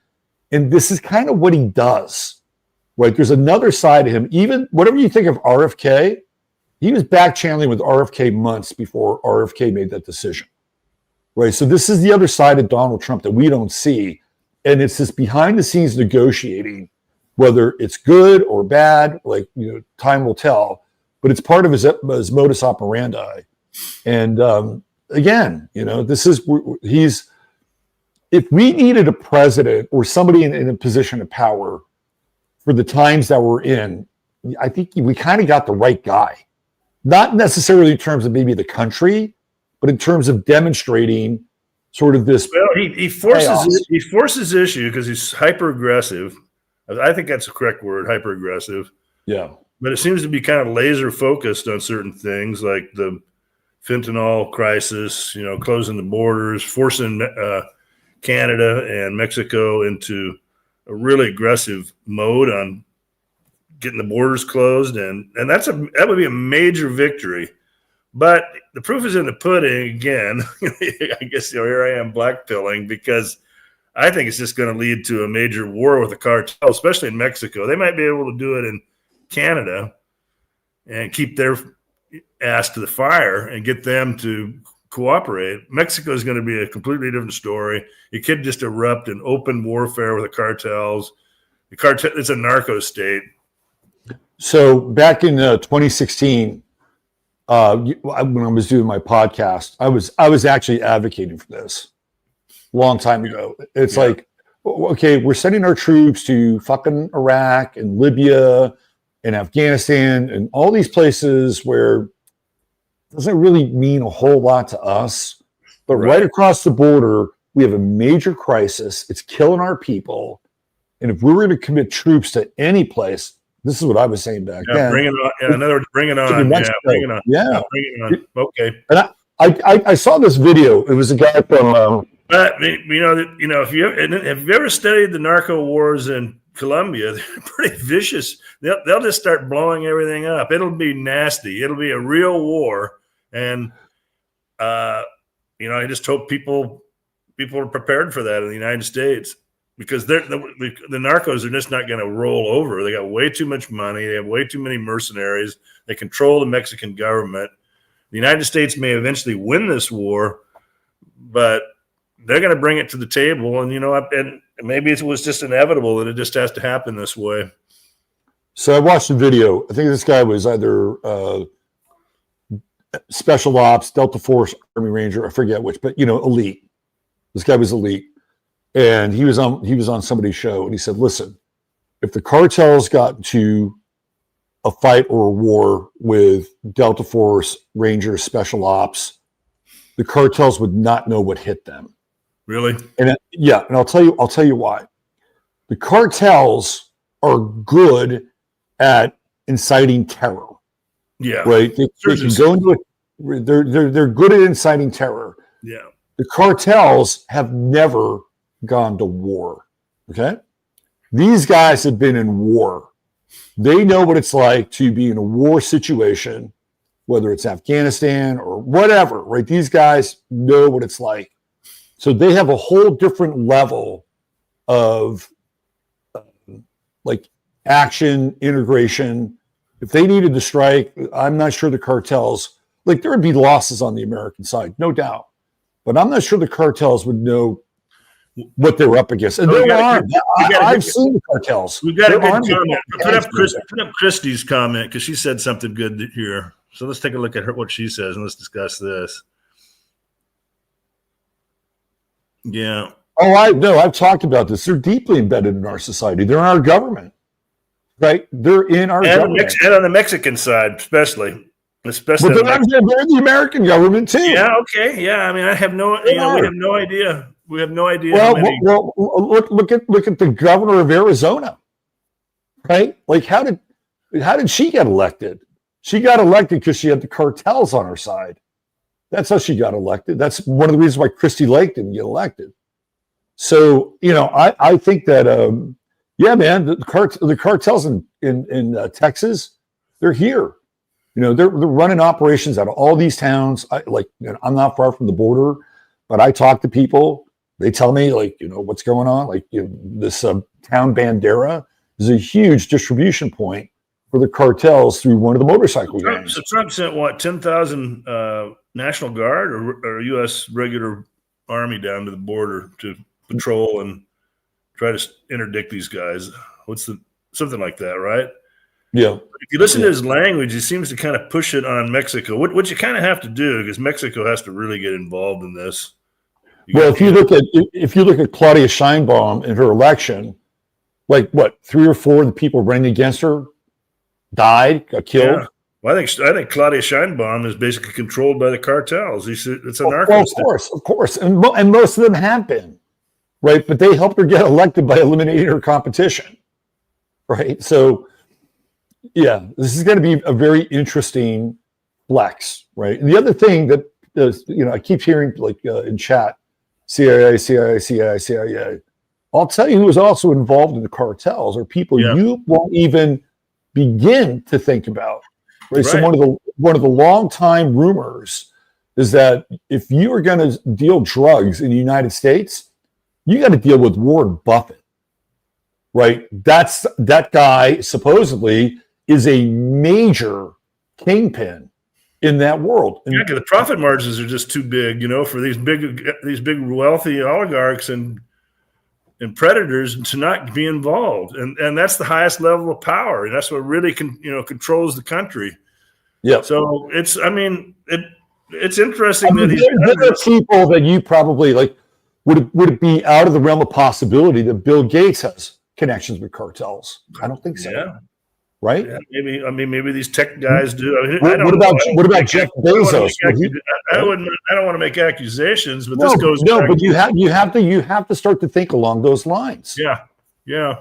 And this is kind of what he does, right? There's another side of him. Even whatever you think of RFK, he was back channeling with RFK months before RFK made that decision, right? So this is the other side of Donald Trump that we don't see. And it's this behind the scenes negotiating, whether it's good or bad, time will tell, but it's part of his modus operandi. And again, if we needed a president or somebody in a position of power for the times that we're in, I think we kind of got the right guy. Not necessarily in terms of maybe the country, but in terms of demonstrating sort of this. Well, he forces issue because he's hyper aggressive. I think that's the correct word, hyper aggressive. Yeah. But it seems to be kind of laser focused on certain things like the fentanyl crisis, closing the borders, forcing Canada and Mexico into a really aggressive mode on getting the borders closed. And that would be a major victory. But the proof is in the pudding again. I guess here I am blackpilling because I think it's just going to lead to a major war with the cartel, especially in Mexico. They might be able to do it in Canada and keep their ass to the fire and get them to cooperate. Mexico is going to be a completely different story. It could just erupt in open warfare with the cartels. The cartel, it's a narco state. So back in 2016, when I was doing my podcast, I was actually advocating for this a long time ago. It's like, okay, we're sending our troops to fucking Iraq and Libya and Afghanistan and all these places where it doesn't really mean a whole lot to us. But right across the border, we have a major crisis. It's killing our people. And if we were to commit troops to any place, this is what I was saying back then. Bring it on. Yeah, in other words, bring it on. Bring it on. Yeah. Bring it on. Okay. And I saw this video. It was a guy from. But if you ever studied the narco wars in Colombia, they're pretty vicious. They'll just start blowing everything up. It'll be nasty. It'll be a real war, and I just hope people are prepared for that in the United States. Because the narcos are just not going to roll over. They got way too much money. They have way too many mercenaries. They control the Mexican government. The United States may eventually win this war, but they're going to bring it to the table. And, and maybe it was just inevitable that it just has to happen this way. So I watched the video. I think this guy was either Special Ops, Delta Force, Army Ranger. I forget which, but, elite. This guy was elite. And he was on somebody's show, and he said, listen, if the cartels got into a fight or a war with Delta Force, Rangers, Special Ops, the cartels would not know what hit them. Really? And and I'll tell you why. The cartels are good at inciting terror. Yeah. Right? They can go into it. They're good at inciting terror. Yeah. The cartels have never gone to war. Okay? These guys have been in war. They know what it's like to be in a war situation, and if we were to commit troops to any place, this is what I was saying back then. If the cartels got into a fight or a war with Delta Force, Rangers, Special Ops, the cartels would not know what hit them. Really? And I'll tell you why. The cartels are good at inciting terror. Right? They can go into it. They're good at inciting terror. The cartels have never gone to war. Okay? These guys have been in war situations, whether it's Afghanistan or whatever, right? These guys know what it's like. So they have a whole different level of like action, integration. If they needed to strike, I'm not sure the cartels, like there would be losses on the American side, no doubt. But I'm not sure the cartels would know what they're up against. And there are. I've seen the cartels. We've got a good comment. Put up Christie's comment because she said something good here. So let's take a look at what she says and let's discuss this. Yeah. Oh, I know. I've talked about this. They're deeply embedded in our society. They're in our government, right? They're in our government. And on the Mexican side, especially. But they're the American government too. Yeah. Okay. Yeah. I mean, I have no. We have no idea. We have no idea. Well, look at the governor of Arizona, right? Like, how did she get elected? She got elected because she had the cartels on her side. That's how she got elected. That's one of the reasons why Christy Lake didn't get elected. So, I think that, yeah, man, the cartels in Texas, they're here. They're running operations out of all these towns. I'm not far from the border, but I talk to people. They tell me, what's going on. This town Bandera is a huge distribution point for the cartels through one of the motorcycle gangs. So Trump sent, 10,000 National Guard or U.S. regular army down to the border to patrol and try to interdict these guys. Something like that, right? Yeah. If you listen to his language, he seems to kind of push it on Mexico, which you kind of have to do because Mexico has to really get involved in this. If you look at Claudia Sheinbaum in her election, 3 or 4 of the people running against her got killed. Yeah. Well, I think Claudia Sheinbaum is basically controlled by the cartels. It's a narco. Well, of course, and most of them have been, right? But they helped her get elected by eliminating her competition, right? So, yeah, this is going to be a very interesting flex, right? And the other thing that I keep hearing in chat, CIA. I'll tell you who was also involved in the cartels are people you won't even begin to think about. Right? So one of the long time rumors is that if you are going to deal drugs in the United States, you got to deal with Warren Buffett, right? That guy supposedly is a major kingpin in that world. And the profit margins are just too big, for these big wealthy oligarchs and predators to not be involved. And that's the highest level of power. And that's what really controls the country. Yeah. So it's interesting that there are people that you probably would it be out of the realm of possibility that Bill Gates has connections with cartels? I don't think so. Yeah. Right? Yeah, maybe these tech guys do. What about Jeff Bezos? I don't want to make accusations, but this goes. No, but you have to start to think along those lines. Yeah.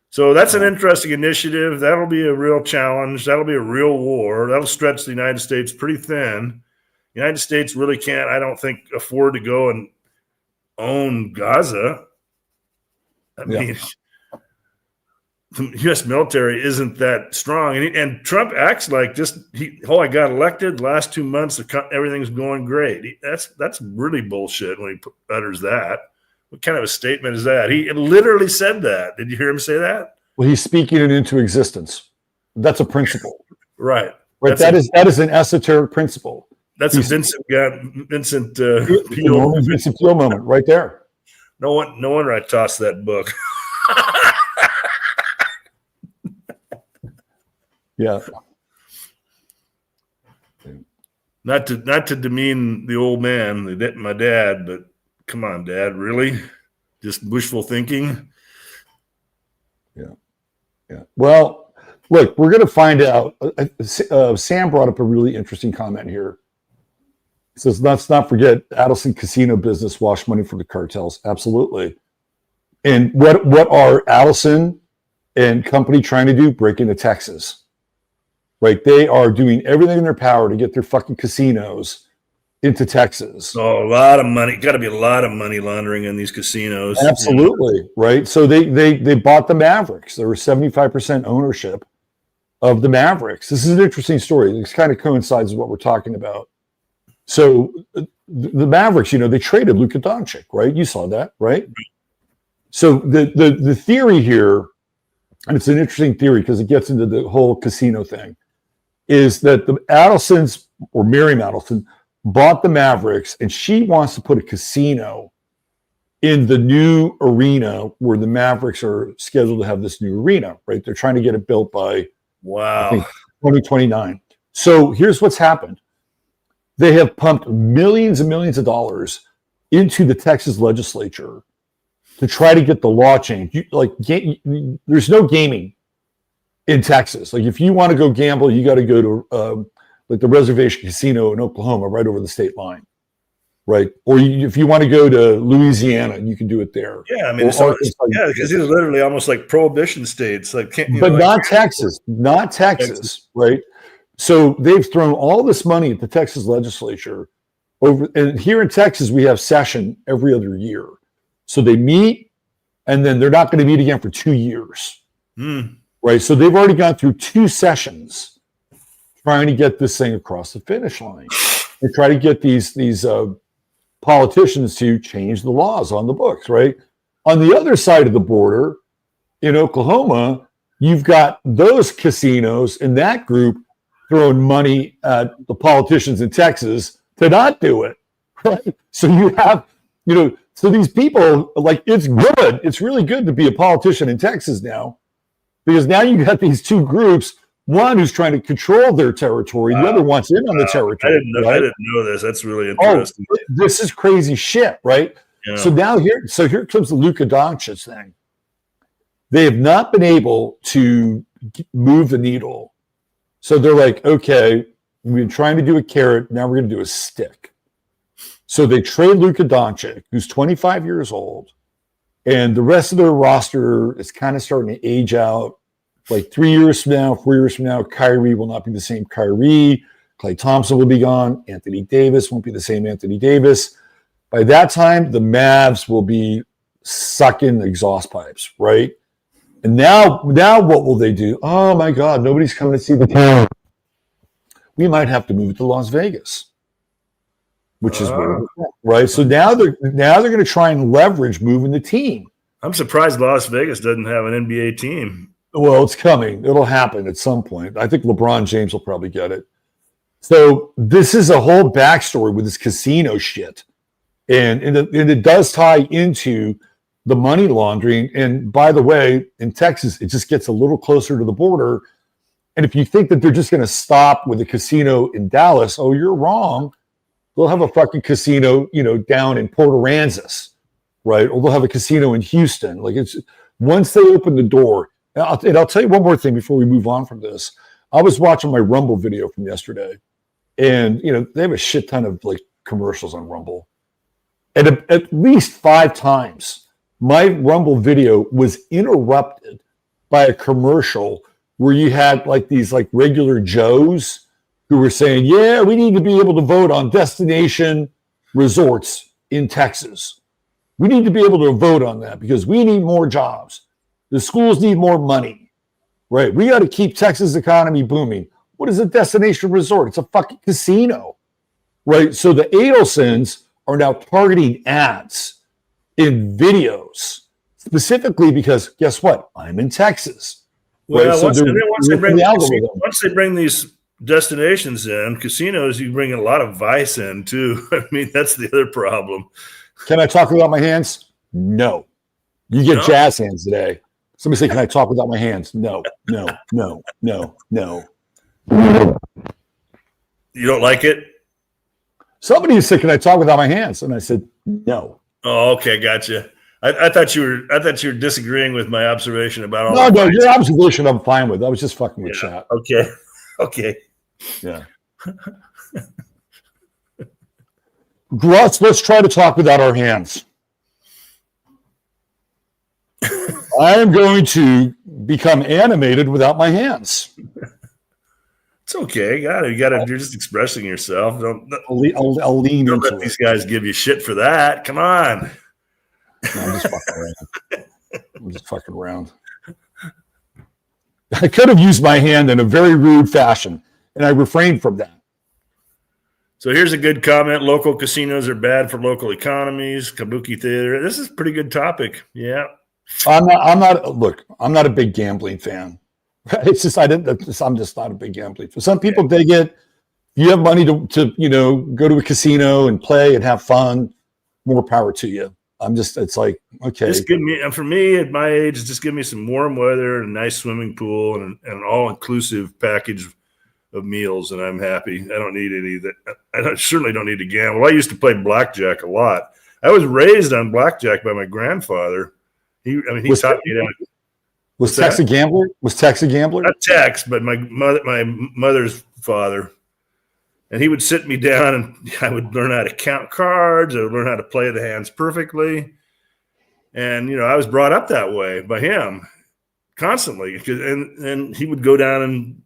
So that's an interesting initiative. That'll be a real challenge. That'll be a real war. That'll stretch the United States pretty thin. The United States really can't, I don't think, afford to go and own Gaza. I mean, the U.S. military isn't that strong. And Trump acts like I got elected. The last 2 months, everything's going great. That's really bullshit when he utters that. What kind of a statement is that? He literally said that. Did you hear him say that? Well, he's speaking it into existence. That's a principle. Right. That is an esoteric principle. That's a Vincent Peale. Vincent Peale moment right there. No wonder I tossed that book. Yeah. Not to demean the old man, my dad, but come on, Dad, really? Just wishful thinking? Yeah. Well, look, we're going to find out. Sam brought up a really interesting comment here. He says, let's not forget Adelson casino business wash money for the cartels. Absolutely. And what are Adelson and company trying to do? Break into Texas. Right? They are doing everything in their power to get their fucking casinos into Texas. Oh, a lot of money. Got to be a lot of money laundering in these casinos. Absolutely. Right. So they bought the Mavericks. There was 75% ownership of the Mavericks. This is an interesting story. This kind of coincides with what we're talking about. So the Mavericks, they traded Luka Doncic, right? You saw that, right? So the theory here, and it's an interesting theory because it gets into the whole casino thing, is that the Adelsons, or Mary Adelson, bought the Mavericks, and she wants to put a casino in the new arena where the Mavericks are scheduled to have this new arena, right? They're trying to get it built by, I think, 2029. So here's what's happened. They have pumped millions and millions of dollars into the Texas legislature to try to get the law changed. There's no gaming in Texas. Like, if you want to go gamble, you got to go to the Reservation Casino in Oklahoma, right over the state line, right? Or if you want to go to Louisiana, you can do it there. Yeah, I mean, because these are literally almost like prohibition states. Not Texas, right? So they've thrown all this money at the Texas legislature over, and here in Texas we have session every other year. So they meet, and then they're not going to meet again for 2 years, right? So they've already gone through 2 sessions trying to get this thing across the finish line. They try to get these politicians to change the laws on the books, right? On the other side of the border, in Oklahoma, you've got those casinos and that group throwing money at the politicians in Texas to not do it, right? So you have, so these people, like, it's good. It's really good to be a politician in Texas now, because now you got these 2 groups, one who's trying to control their territory, the other wants in on the territory. I didn't know this. That's really interesting. Oh, this is crazy shit, right? Yeah. So now here comes the Luka Doncic thing. They have not been able to move the needle. So they're like, okay, we've been trying to do a carrot. Now we're going to do a stick. So they trade Luka Doncic, who's 25 years old, and the rest of their roster is kind of starting to age out. Like 3 years from now, 4 years from now, Kyrie will not be the same Kyrie. Klay Thompson will be gone. Anthony Davis won't be the same Anthony Davis. By that time, the Mavs will be sucking exhaust pipes, right? And now what will they do? Oh my God, nobody's coming to see the team. We might have to move to Las Vegas, which is where, right? So now they're going to try and leverage moving the team. I'm surprised Las Vegas doesn't have an NBA team. Well, it's coming. It'll happen at some point. I think LeBron James will probably get it. So this is a whole backstory with this casino shit. And it does tie into the money laundering. And by the way, in Texas, it just gets a little closer to the border. And if you think that they're just going to stop with a casino in Dallas, oh, you're wrong. They'll have a fucking casino, down in Port Aransas, right? Or they'll have a casino in Houston. Like, it's once they open the door. And I'll tell you one more thing before we move on from this. I was watching my Rumble video from yesterday, and they have a shit ton of like commercials on Rumble. And at least 5 times, my Rumble video was interrupted by a commercial where you had like these like regular Joes who were saying, "Yeah, we need to be able to vote on destination resorts in Texas. We need to be able to vote on that because we need more jobs. The schools need more money, right? We got to keep Texas economy booming." What is a destination resort? It's a fucking casino, right? So the Adelsons are now targeting ads in videos specifically because guess what? I'm in Texas. Well, right? once they bring these destinations in, casinos, you bring a lot of vice in too. I mean, that's the other problem. Can I talk without my hands? No. You get jazz hands today. Somebody say, "Can I talk without my hands?" No. You don't like it? Somebody said, "Can I talk without my hands?" And I said, "No." Oh, okay, gotcha. I thought you were disagreeing with my observation about all. No, your observation I'm fine with. I was just fucking with chat. Okay. Yeah. Russ, let's try to talk without our hands. I am going to become animated without my hands. It's okay. You're just expressing yourself. I'll lean don't into let these guys give you shit for that. Come on. No, I'm just fucking around. I could have used my hand in a very rude fashion, and I refrained from that. So here's a good comment. Local casinos are bad for local economies. Kabuki theater. This is a pretty good topic. Yeah. I'm not a big gambling fan. It's just, I'm just not a big gambling fan. Some people dig it. You have money to go to a casino and play and have fun. More power to you. It's like, okay. Just give me, and for me at my age, just give me some warm weather and a nice swimming pool and an all-inclusive package of meals, and I'm happy. I don't need any of that. I certainly don't need to gamble. I used to play blackjack a lot. I was raised on blackjack by my grandfather. He taught me that. Was Tex a gambler? Not Tex, but my mother's father. And he would sit me down, and I would learn how to count cards. I would learn how to play the hands perfectly. And, I was brought up that way by him constantly. And he would go down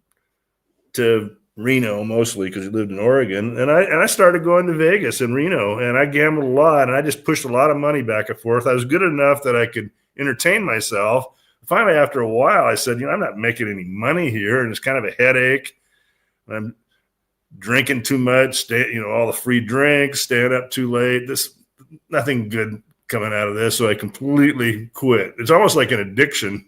to Reno mostly because he lived in Oregon. And I started going to Vegas and Reno, and I gambled a lot, and I just pushed a lot of money back and forth. I was good enough that I could entertain myself. Finally, after a while, I said, I'm not making any money here, and it's kind of a headache. I'm drinking too much, all the free drinks, staying up too late. Nothing good coming out of this, so I completely quit. It's almost like an addiction.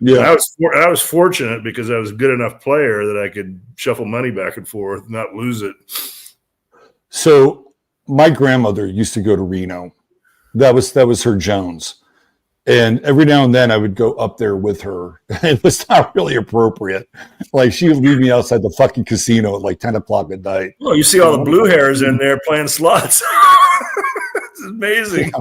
Yeah, I was fortunate because I was a good enough player that I could shuffle money back and forth, not lose it. So my grandmother used to go to Reno. That was her Jones. And every now and then I would go up there with her. It was not really appropriate. Like, she would leave me outside the fucking casino at like 10 o'clock at night. Oh, you see all the blue hairs in there playing slots. It's amazing. Yeah.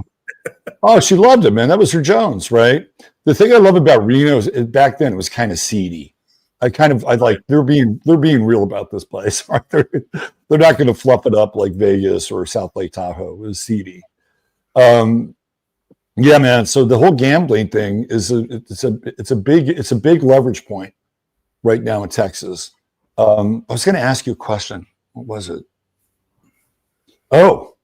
Oh, she loved it, man. That was her Jones, right? The thing I love about Reno is back then it was kind of seedy. I like they're being real about this place. They're not going to fluff it up like Vegas or South Lake Tahoe. It was seedy. Yeah, man. So the whole gambling thing it's a big leverage point right now in Texas. I was going to ask you a question. What was it? Oh,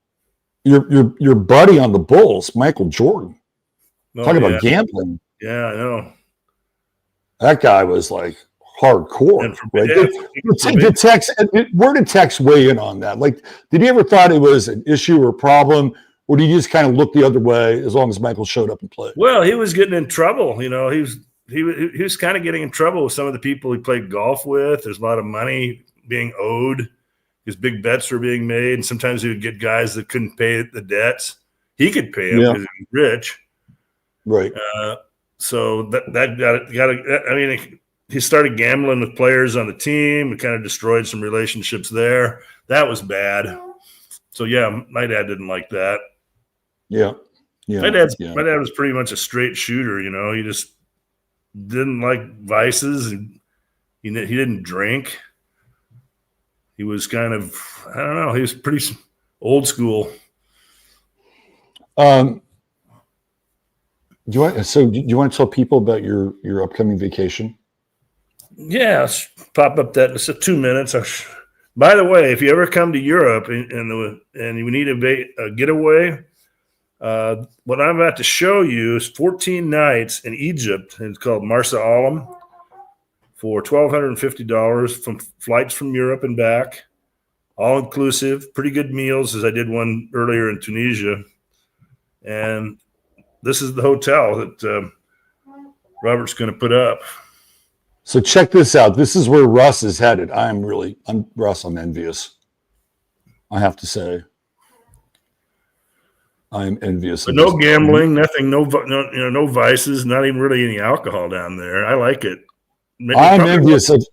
your buddy on the Bulls, Michael Jordan. Talking about gambling. Yeah, I know. That guy was like hardcore. Right? Where did Tex weigh in on that? Like, did he ever thought it was an issue or a problem? Or did you just kind of look the other way as long as Michael showed up and played? Well, he was getting in trouble. He was kind of getting in trouble with some of the people he played golf with. There's a lot of money being owed. His big bets were being made. And sometimes he would get guys that couldn't pay the debts. He could pay them because he was rich. Right. So he started gambling with players on the team and kind of destroyed some relationships there. That was bad. So, my dad didn't like that. Yeah. My dad was pretty much a straight shooter. He just didn't like vices, and he didn't drink. He was kind of, I don't know, he was pretty old school. Do you want to tell people about your upcoming vacation? Yeah, let's pop up that. It's 2 minutes. By the way, if you ever come to Europe and you need a getaway, what I'm about to show you is 14 nights in Egypt. And it's called Marsa Alam for $1,250 from flights from Europe and back, all inclusive, pretty good meals, as I did one earlier in Tunisia. And this is the hotel that Robert's going to put up. So check this out. This is where Russ is headed. I'm envious. I have to say. I'm envious. But no gambling, nothing, no vices, not even really any alcohol down there. I like it. I'm envious of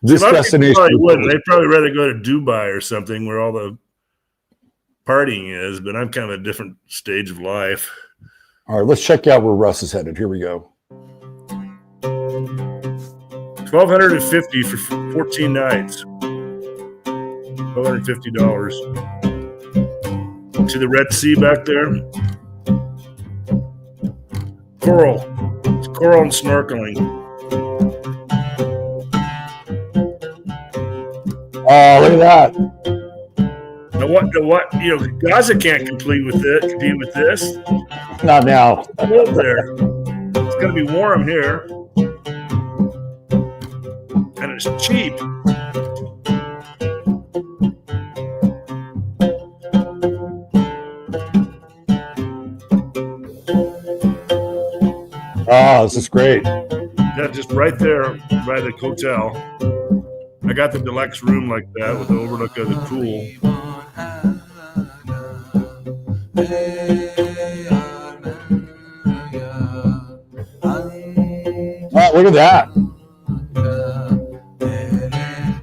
this destination. They'd probably rather go to Dubai or something where all the partying is, but I'm kind of a different stage of life. All right, let's check out where Russ is headed. Here we go. $1,250 for 14 nights. $150. See the Red Sea back there? Coral. It's coral and snorkeling. Oh, look at that. Now what? Gaza can't compete with this. Not now. Cold there. It's going to be warm here. is cheap. Ah, this is great. Yeah, just right there by the hotel. I got the deluxe room like that with the overlook of the pool. Oh, look at that.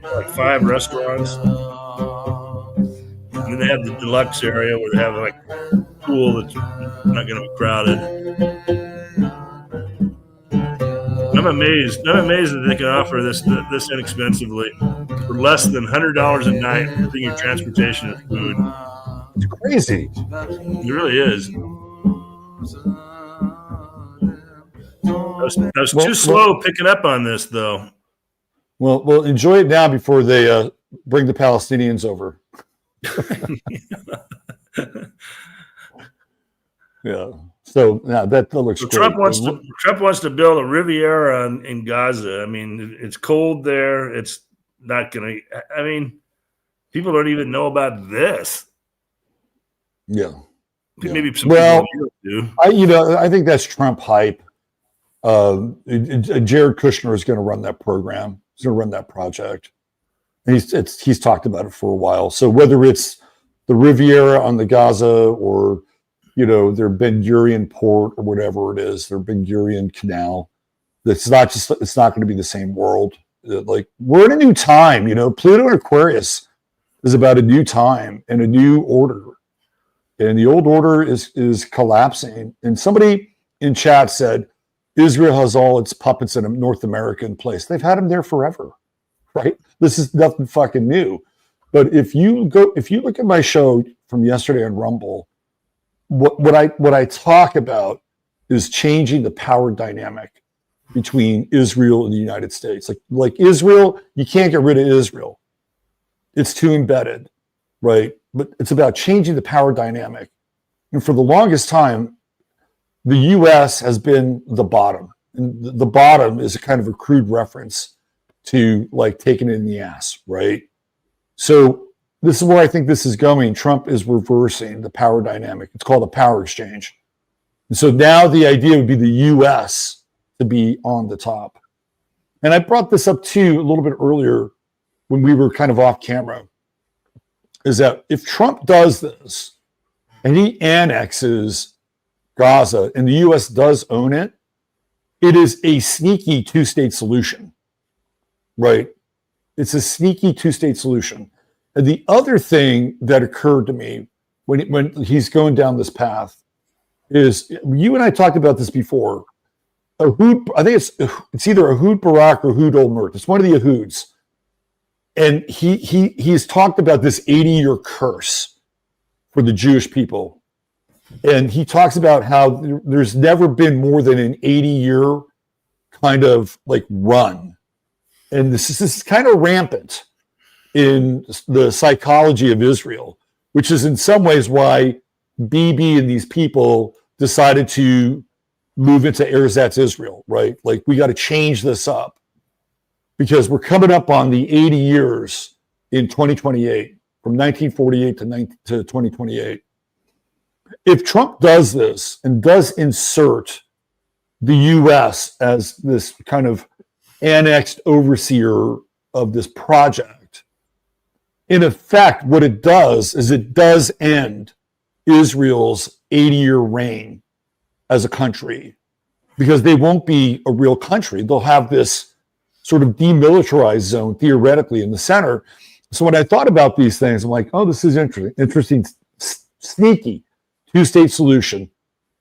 Like 5 restaurants. And then they have the deluxe area where they have like a pool that's not going to be crowded. I'm amazed that they can offer this inexpensively for less than $100 a night, including your transportation and food. It's crazy. It really is. I was too slow picking up on this, though. Well, enjoy it now before they bring the Palestinians over. Yeah. So now that looks great. Trump wants to build a Riviera in Gaza. I mean, it's cold there. It's not going to. I mean, people don't even know about this. Yeah. Maybe some people do. I think that's Trump hype. Jared Kushner is going to run that program. He's going to run that project. And he's talked about it for a while. So whether it's the Riviera on the Gaza or their Ben Gurion port or whatever it is, their Ben Gurion canal, it's not going to be the same world. Like, we're in a new time. Pluto and Aquarius is about a new time and a new order, and the old order is collapsing. And somebody in chat said Israel has all its puppets in a North American place. They've had them there forever, right? This is nothing fucking new. But if you look at my show from yesterday on Rumble, what I talk about is changing the power dynamic between Israel and the United States. Like Israel, you can't get rid of Israel. It's too embedded, right? But it's about changing the power dynamic. And for the longest time, the U.S. has been the bottom. And the bottom is a kind of a crude reference to like taking it in the ass, right? So this is where I think this is going. Trump is reversing the power dynamic. It's called a power exchange. And so now the idea would be the U.S. to be on the top. And I brought this up too a little bit earlier when we were kind of off camera, is that if Trump does this and he annexes Gaza and the U.S. does own it, it is a sneaky two-state solution, right? It's a sneaky two-state solution. And the other thing that occurred to me when he's going down this path is, you and I talked about this before. I think it's either Ehud Barak or Ehud Olmert. It's one of the Ehuds. And he's talked about this 80-year curse for the Jewish people. And he talks about how there's never been more than an 80-year kind of like run. And this is kind of rampant in the psychology of Israel, which is in some ways why Bibi and these people decided to move into Eretz Israel, right? Like, we got to change this up because we're coming up on the 80 years in 2028, from 1948 to 2028. If Trump does this and does insert the U.S. as this kind of annexed overseer of this project, in effect, what it does is it does end Israel's 80-year reign as a country, because they won't be a real country. They'll have this sort of demilitarized zone theoretically in the center. So when I thought about these things, I'm like, oh, this is interesting, sneaky two-state solution.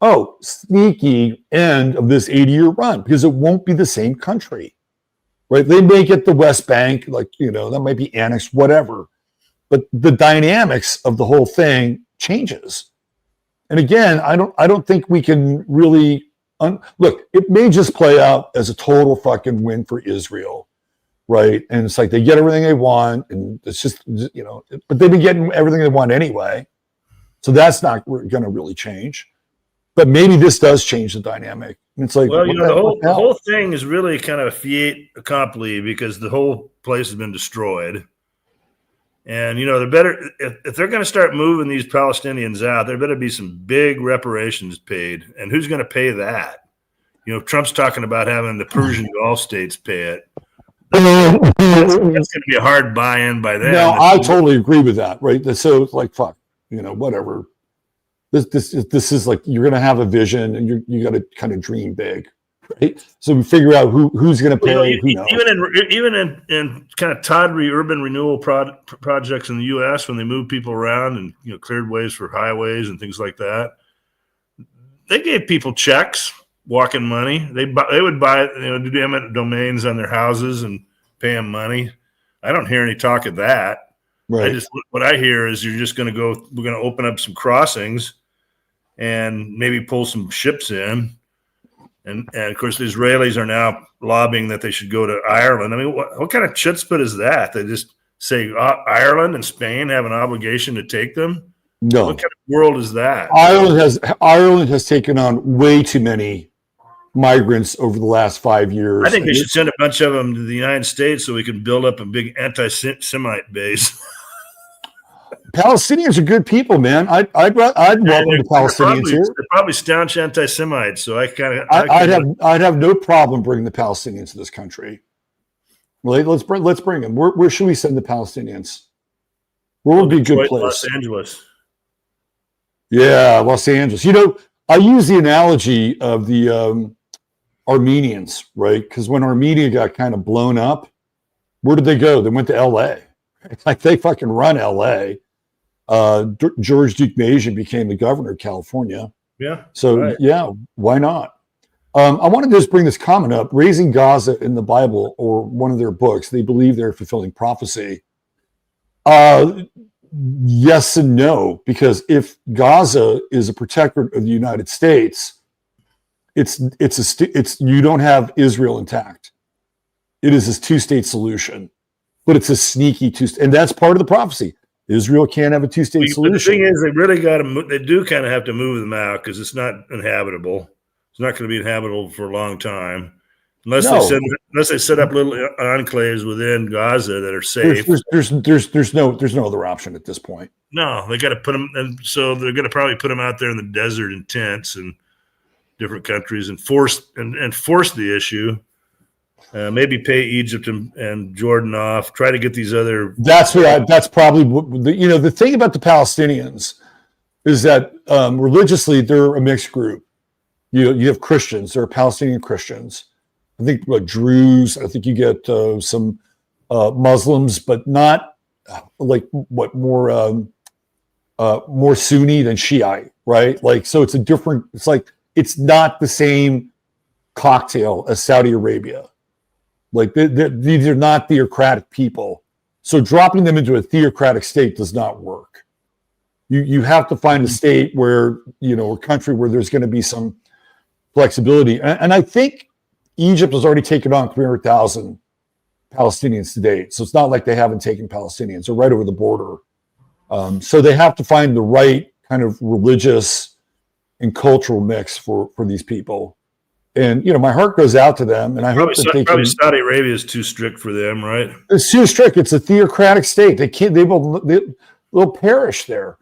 Oh, sneaky end of this 80-year run, because it won't be the same country, right? They may get the West Bank, like, that might be annexed, whatever. But the dynamics of the whole thing changes. And again, I don't think we can really look. It may just play out as a total fucking win for Israel, right? And it's like they get everything they want, and it's just but they've been getting everything they want anyway. So that's not going to really change. But maybe this does change the dynamic. It's like, well, the whole thing is really kind of a fait accompli because the whole place has been destroyed. And, they're better if they're going to start moving these Palestinians out, there better be some big reparations paid. And who's going to pay that? Trump's talking about having the Persian Gulf states pay it. That's going to be a hard buy-in by them. No, I totally agree with that. Right. So it's like, fuck, whatever. This is like, you're going to have a vision and you got to kind of dream big. Right. So we figure out who's going to pay. Who knows? Even in kind of tawdry urban renewal projects in the U.S., when they move people around and cleared ways for highways and things like that, they gave people checks, walking money. They would buy eminent domains on their houses and pay them money. I don't hear any talk of that. Right. What I hear is you're just going to go. We're going to open up some crossings and maybe pull some ships in. And of course, the Israelis are now lobbying that they should go to Ireland. I mean, what kind of chutzpah is that? They just say Ireland and Spain have an obligation to take them? No. What kind of world is that? Ireland has taken on way too many migrants over the last 5 years. I think they should send a bunch of them to the United States so we can build up a big anti-Semite base. Palestinians are good people, man. I'd welcome the Palestinians here. They're probably staunch anti-Semites, so I'd have no problem bringing the Palestinians to this country. Let's bring them. Where should we send the Palestinians? Where would be a good place? Los Angeles. Yeah, Los Angeles. I use the analogy of the Armenians, right? Because when Armenia got kind of blown up, where did they go? They went to L.A. It's like they fucking run L.A. George Duke Mason became the governor of California. Yeah. So, right. Yeah, why not? I wanted to just bring this comment up. Raising Gaza in the Bible or one of their books, they believe they're fulfilling prophecy. Yes and no, because if Gaza is a protectorate of the United States, it's you don't have Israel intact. It is this two-state solution, but it's a sneaky and that's part of the prophecy. Israel can't have a two-state solution. The thing is, they really got to. They do kind of have to move them out because it's not inhabitable. It's not going to be inhabitable for a long time, unless they set up little enclaves within Gaza that are safe. There's no other option at this point. No, they got to put them, and so they're going to probably put them out there in the desert in tents in different countries and force the issue. Maybe pay Egypt and Jordan off. Try to get these other. That's probably the thing about the Palestinians is that religiously they're a mixed group. You have Christians. There are Palestinian Christians. I think Druze. I think you get some Muslims, but not more Sunni than Shiite, right? So it's a different. It's not the same cocktail as Saudi Arabia. These are not theocratic people. So dropping them into a theocratic state does not work. You have to find a state where, a country where there's going to be some flexibility. And I think Egypt has already taken on 300,000 Palestinians to date. So it's not like they haven't taken Palestinians. They're right over the border. So they have to find the right kind of religious and cultural mix for these people. And, my heart goes out to them. And I hope that they can. Saudi Arabia is too strict for them, right? It's too strict. It's a theocratic state. They'll perish there,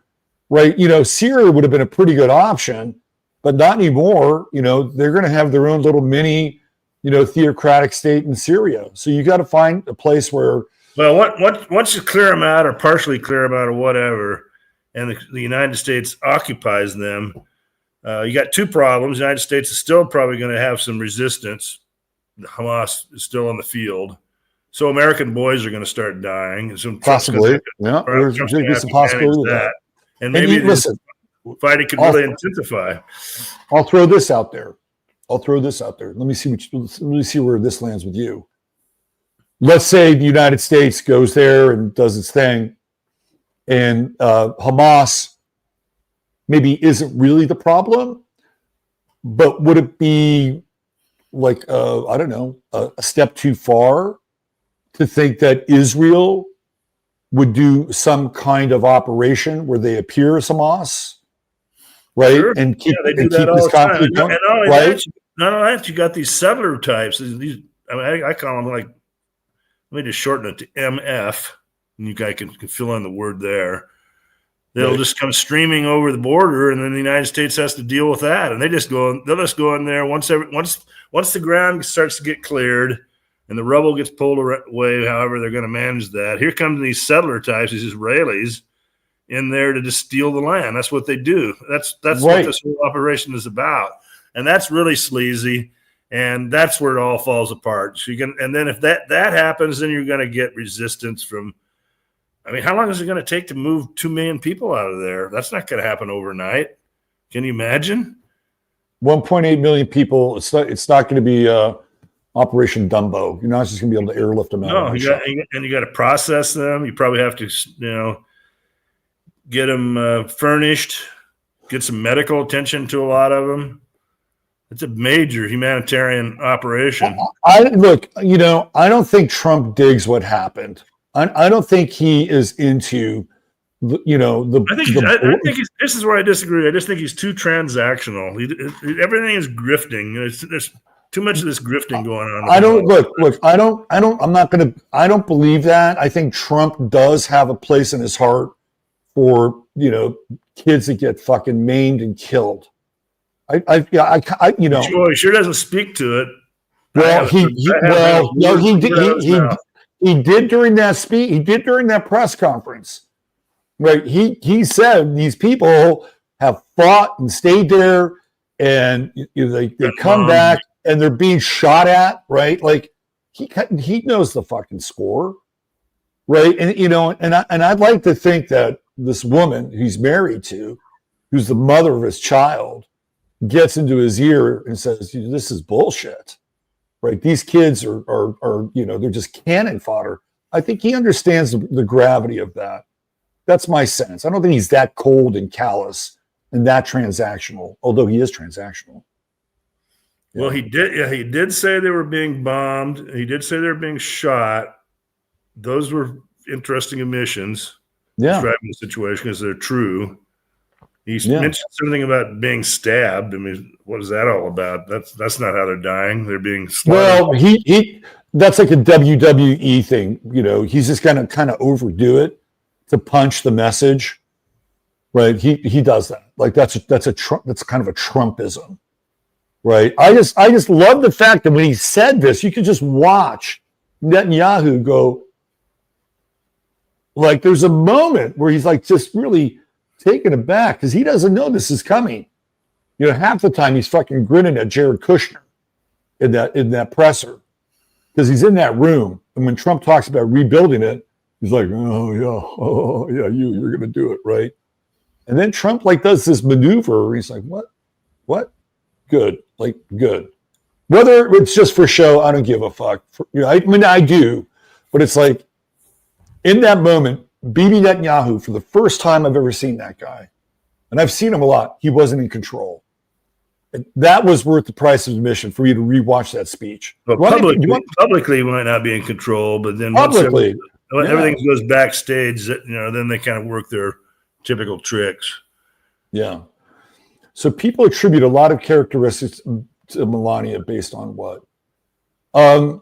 right? Syria would have been a pretty good option, but not anymore. They're going to have their own little mini, theocratic state in Syria. So you got to find a place where. Well, once you clear them out or partially clear them out or whatever, and the United States occupies them, you got two problems. The United States is still probably going to have some resistance. Hamas is still on the field. So American boys are going to start dying. And some possibly. Yeah, there's going to be some possibility of that. And maybe fighting could really intensify. I'll throw this out there. Let me see where this lands with you. Let's say the United States goes there and does its thing, and Hamas maybe isn't really the problem, but would it be a step too far to think that Israel would do some kind of operation where they appear as Hamas right? Sure. And keep, they do and that keep all this the time. conflict And going, not only right? that, you got these settler types. These, I mean, I call them like, let me just shorten it to MF, and you guys can fill in the word there. They'll just come streaming over the border, and then the United States has to deal with that. And they'll just go in there once the ground starts to get cleared and the rubble gets pulled away, however they're going to manage that. Here come these settler types, these Israelis, in there to just steal the land. That's what they do. That's right. What this whole operation is about. And that's really sleazy. And that's where it all falls apart. So and then if that happens, then you're going to get resistance from. I mean, how long is it going to take to move 2 million people out of there? That's not going to happen overnight. Can you imagine? 1.8 million people. It's not going to be Operation Dumbo. You're not just going to be able to airlift them out. No, you got to process them. You probably have to, get them furnished, get some medical attention to a lot of them. It's a major humanitarian operation. I don't think Trump digs what happened. I don't think he is into, I think this is where I disagree. I just think he's too transactional. Everything is grifting. There's too much of this grifting going on. I don't believe that. I think Trump does have a place in his heart for, kids that get fucking maimed and killed. He sure doesn't speak to it. Well, he did during that speech. He did during that press conference, right? He said these people have fought and stayed there, and they come back and they're being shot at, right? Like he knows the fucking score, right? And I'd like to think that this woman he's married to, who's the mother of his child, gets into his ear and says, "This is bullshit." Right, these kids are they're just cannon fodder. I think he understands the gravity of that. That's my sense. I don't think he's that cold and callous and that transactional, although he is transactional. Well, he did say they were being bombed. He did say they were being shot. Those were interesting admissions. Describing the situation because they're true. He mentioned something about being stabbed. I mean, what is that all about? That's not how they're dying. They're being slaughtered. Well, he that's like a WWE thing. He's just gonna kind of overdo it to punch the message, right? He does that. Like that's kind of a Trumpism, right? I just love the fact that when he said this, you could just watch Netanyahu go. Like there's a moment where he's like just really taken aback because he doesn't know this is coming. Half the time he's fucking grinning at Jared Kushner in that presser because he's in that room. And when Trump talks about rebuilding it, he's like, "Oh yeah, you're gonna do it, right?" And then Trump does this maneuver where he's like, "What? Good, good." Whether it's just for show, I don't give a fuck. I do, but it's like in that moment. Bibi Netanyahu, for the first time I've ever seen that guy, and I've seen him a lot, he wasn't in control. And that was worth the price of admission for you to rewatch that speech. But publicly, he might not be in control, but then publicly, when everything goes backstage, then they kind of work their typical tricks. Yeah. So people attribute a lot of characteristics to Melania based on what? I'm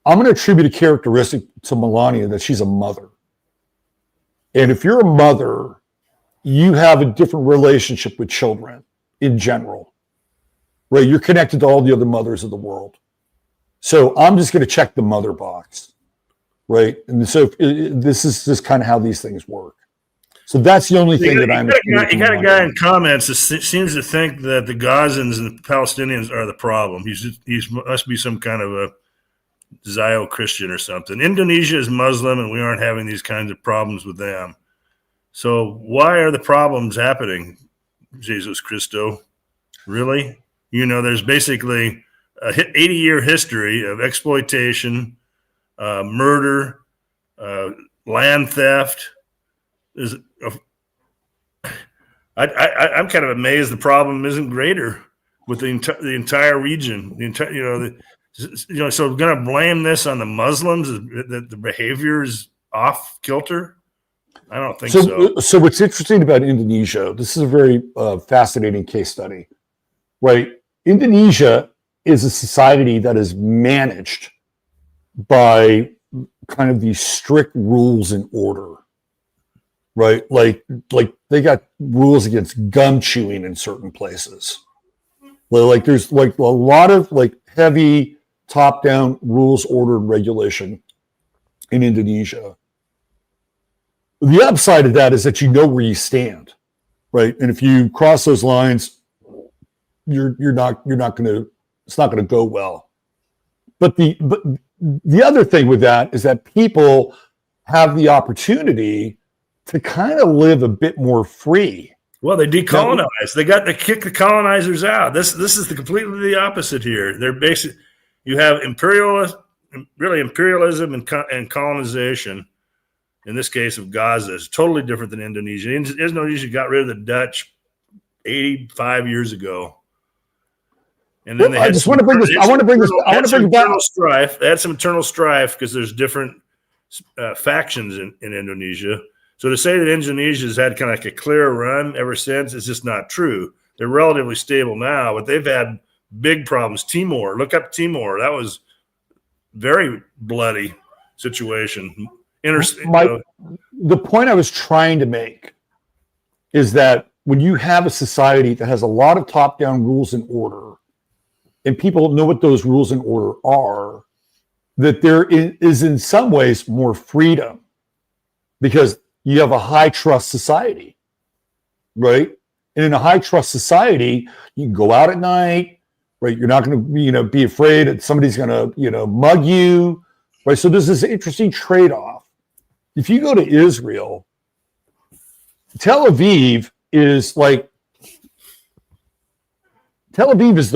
going to attribute a characteristic to Melania that she's a mother. And if you're a mother, you have a different relationship with children in general, right? You're connected to all the other mothers of the world. So I'm just going to check the mother box, right? And so this is just kind of how these things work. So that's the only thing that I'm. You got a guy in comments that seems to think that the Gazans and the Palestinians are the problem. He must be some kind of a Zio-Christian or something. Indonesia is Muslim, and we aren't having these kinds of problems with them. So why are the problems happening, Jesus Christo? Really? There's basically a 80-year history of exploitation, murder, land theft. I'm kind of amazed the problem isn't greater with the entire region. So we're going to blame this on the Muslims that the behavior is off kilter. I don't think so. So what's interesting about Indonesia, this is a very fascinating case study, right? Indonesia is a society that is managed by kind of these strict rules and order, right? Like they got rules against gum chewing in certain places. Like there's like a lot of like heavy top-down rules, order, and regulation in Indonesia. The upside of that is that you know where you stand, right? And if you cross those lines, you're not going to, it's not going to go well. But the other thing with that is that people have the opportunity to kind of live a bit more free. Well, they decolonized. They got to kick the colonizers out. This is completely the opposite here. They're you have imperialism and colonization. In this case of Gaza, is totally different than Indonesia. Indonesia got rid of the Dutch 85 years ago. And then they had some internal strife. They had some internal strife because there's different factions in Indonesia. So to say that Indonesia's had kind of like a clear run ever since is just not true. They're relatively stable now, but they've had big problems. Timor, look up Timor. That was very bloody situation. The point I was trying to make is that when you have a society that has a lot of top-down rules and order, and people know what those rules and order are, that there is in some ways more freedom because you have a high-trust society, right? And in a high-trust society, you can go out at night, right? You're not going to, be afraid that somebody's going to, mug you, right? So there's this interesting trade-off. If you go to Israel, Tel Aviv is the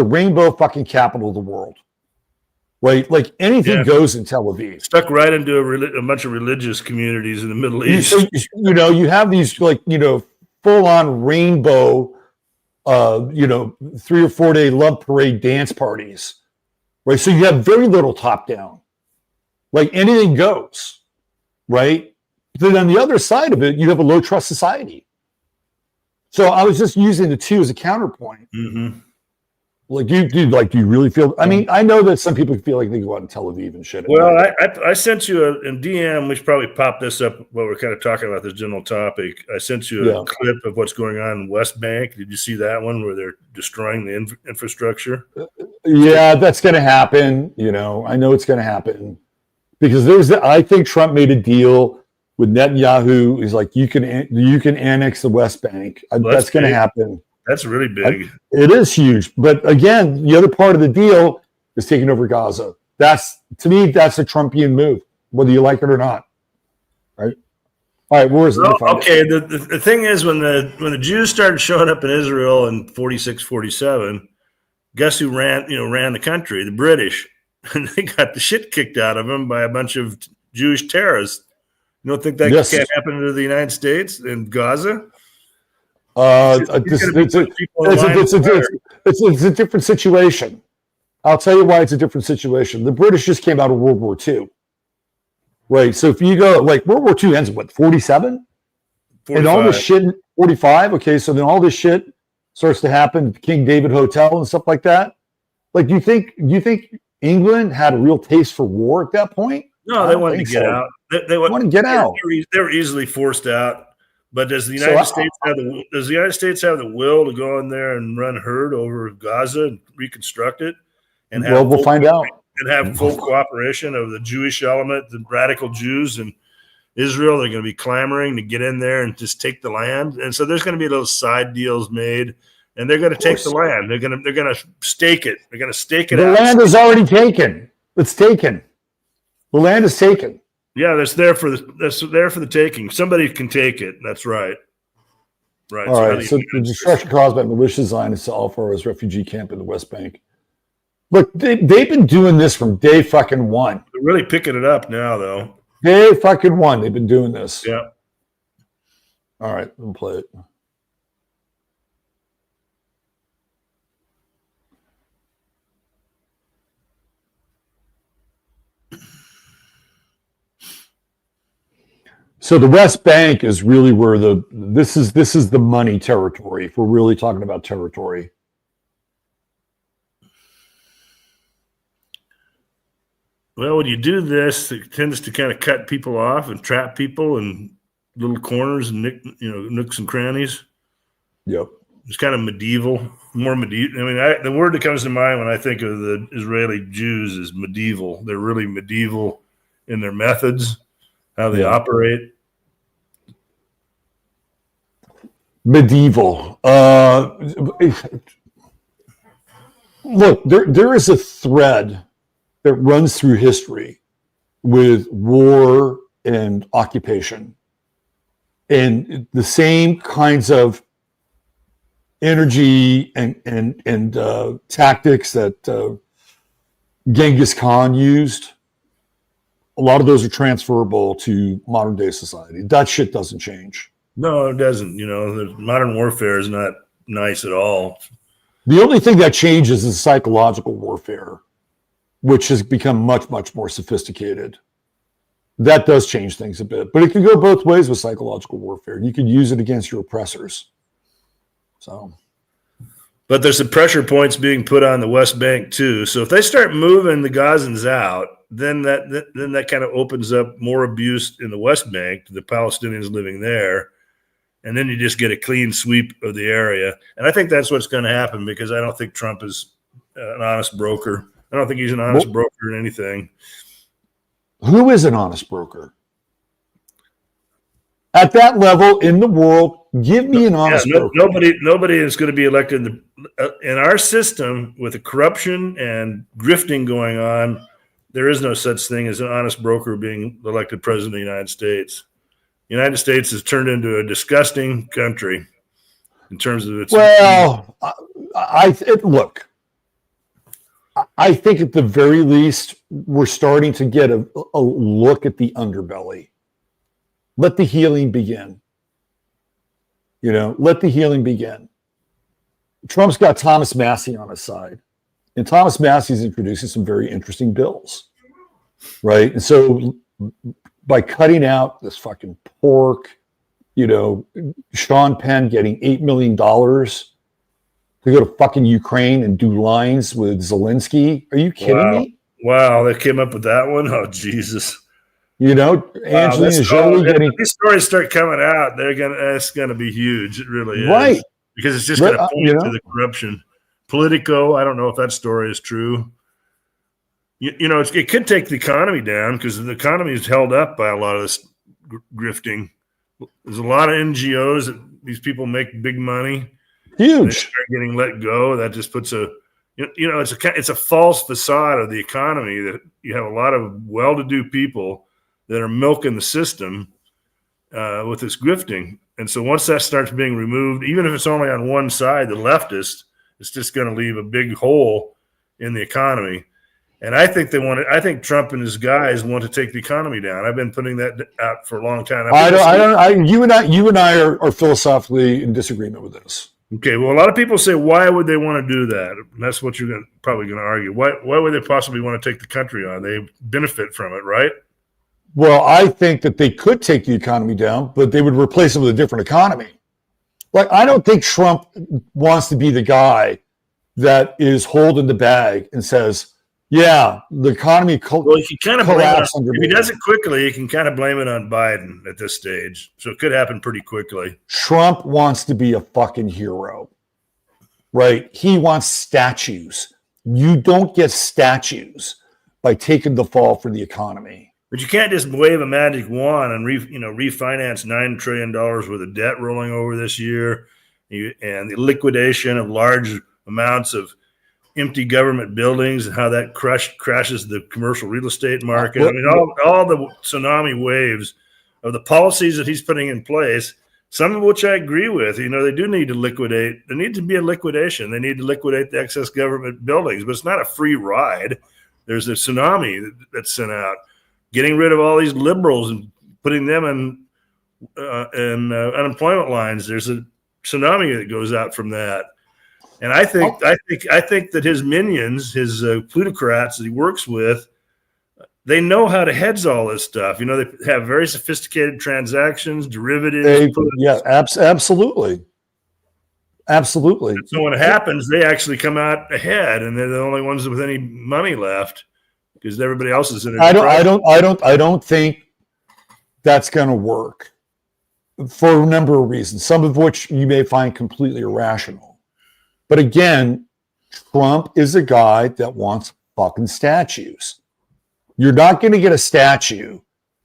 rainbow fucking capital of the world, right? Like anything goes in Tel Aviv. Stuck right into a bunch of religious communities in the Middle East. So, you have these full-on rainbow, 3 or 4 day love parade dance parties, right? So you have very little top down, like anything goes, right? Then on the other side of it, you have a low trust society. So I was just using the two as a counterpoint. Mm-hmm. Like, do you really feel? I mean, I know that some people feel like they go out in Tel Aviv and shit. Well, I sent you in DM. We should probably pop this up while we're kind of talking about this general topic. I sent you a clip of what's going on in West Bank. Did you see that one where they're destroying the infrastructure? Yeah, that's going to happen. I know it's going to happen because I think Trump made a deal with Netanyahu. He's like, you can annex the West Bank. That's going to happen. That's really big. It is huge. But again, the other part of the deal is taking over Gaza. To me, that's a Trumpian move, whether you like it or not. Right? All right, where is it? Okay, the thing is when the Jews started showing up in Israel in 46, 47, guess who ran the country? The British. And they got the shit kicked out of them by a bunch of Jewish terrorists. You don't think that can't happen to the United States in Gaza? It's a different situation. I'll tell you why it's a different situation. The British just came out of World War II. Right. So if you go, World War II ends at 47? And all this shit, 45? Okay, so then all this shit starts to happen at the King David Hotel and stuff like that. Do you think England had a real taste for war at that point? No, they wanted to get out. They want to get out. They were easily forced out. But does the United States have the will to go in there and run herd over Gaza and reconstruct it? And we'll find out. And have full cooperation of the Jewish element, the radical Jews in Israel. They're going to be clamoring to get in there and just take the land. And so there's going to be those side deals made, and they're going to take the land. They're going to stake it. They're going to stake it. The land is already taken. It's taken. The land is taken. Yeah, that's there for the taking. Somebody can take it. That's right. Right. All right. So the destruction caused by malicious Zionists to Al-Far's refugee camp in the West Bank. Look, they've been doing this from day fucking one. They're really picking it up now, though. Day fucking one, they've been doing this. Yeah. All right, we'll play it. So the West Bank is really where this is the money territory, if we're really talking about territory. Well, when you do this, it tends to kind of cut people off and trap people in little corners and nooks and crannies. Yep. It's kind of medieval, more medieval. I mean, the word that comes to mind when I think of the Israeli Jews is medieval. They're really medieval in their methods, how they operate. Medieval. Look, there is a thread that runs through history with war and occupation, and the same kinds of energy and tactics that Genghis Khan used. A lot of those are transferable to modern day society. That shit doesn't change. No, it doesn't. The modern warfare is not nice at all. The only thing that changes is psychological warfare, which has become much, much more sophisticated. That does change things a bit, but it can go both ways with psychological warfare. You can use it against your oppressors. But there's some pressure points being put on the West Bank too. So if they start moving the Gazans out, then that kind of opens up more abuse in the West Bank to the Palestinians living there. And then you just get a clean sweep of the area. And I think that's what's going to happen, because I don't think Trump is an honest broker. I don't think he's an honest broker in anything. Who is an honest broker? At that level in the world, give me an honest broker. Nobody is going to be elected in our system with the corruption and grifting going on. There is no such thing as an honest broker being elected president of the United States. The United States has turned into a disgusting country in terms of its. Well, look. I think at the very least, we're starting to get a look at the underbelly. Let the healing begin. Let the healing begin. Trump's got Thomas Massie on his side. And Thomas Massie's introducing some very interesting bills. Right? And so by cutting out this fucking pork, Sean Penn getting $8 million to go to fucking Ukraine and do lines with Zelensky. Are you kidding me? Wow, they came up with that one? Oh, Jesus. Angelina Jolie getting... If these stories start coming out, it's gonna be huge. It really is. Right. Because it's just gonna point to the corruption. Politico, I don't know if that story is true. It could take the economy down, because the economy is held up by a lot of this grifting. There's a lot of NGOs that these people make big money. Huge. They start getting let go. That just puts it's a false facade of the economy, that you have a lot of well-to-do people that are milking the system with this grifting. And so once that starts being removed, even if it's only on one side, the leftist, it's just going to leave a big hole in the economy. And I think I think Trump and his guys want to take the economy down. I've been putting that out for a long time. You and I are philosophically in disagreement with this. Okay, well, a lot of people say, why would they want to do that? And that's what you're probably going to argue. Why would they possibly want to take the country on? They benefit from it, right? Well, I think that they could take the economy down, but they would replace it with a different economy. I don't think Trump wants to be the guy that is holding the bag and says, yeah, the economy well, you can kind of blame it on, if he me. does it quickly, you can kind of blame it on Biden at this stage. So it could happen pretty quickly. Trump wants to be a fucking hero, right? He wants statues. You don't get statues by taking the fall for the economy. But you can't just wave a magic wand and refinance $9 trillion worth of debt rolling over this year, and the liquidation of large amounts of empty government buildings, and how that crashes the commercial real estate market. I mean, all the tsunami waves of the policies that he's putting in place, some of which I agree with. They do need to liquidate. There needs to be a liquidation. They need to liquidate the excess government buildings, but it's not a free ride. There's a tsunami that's sent out, getting rid of all these liberals and putting them in unemployment lines. There's a tsunami that goes out from that. And I think that his minions, his plutocrats that he works with, they know how to hedge all this stuff. You know, they have very sophisticated transactions, derivatives. Absolutely. Absolutely. So when it happens, they actually come out ahead, and they're the only ones with any money left because everybody else is in. I don't think that's going to work for a number of reasons, some of which you may find completely irrational. But again, Trump is a guy that wants fucking statues. You're not going to get a statue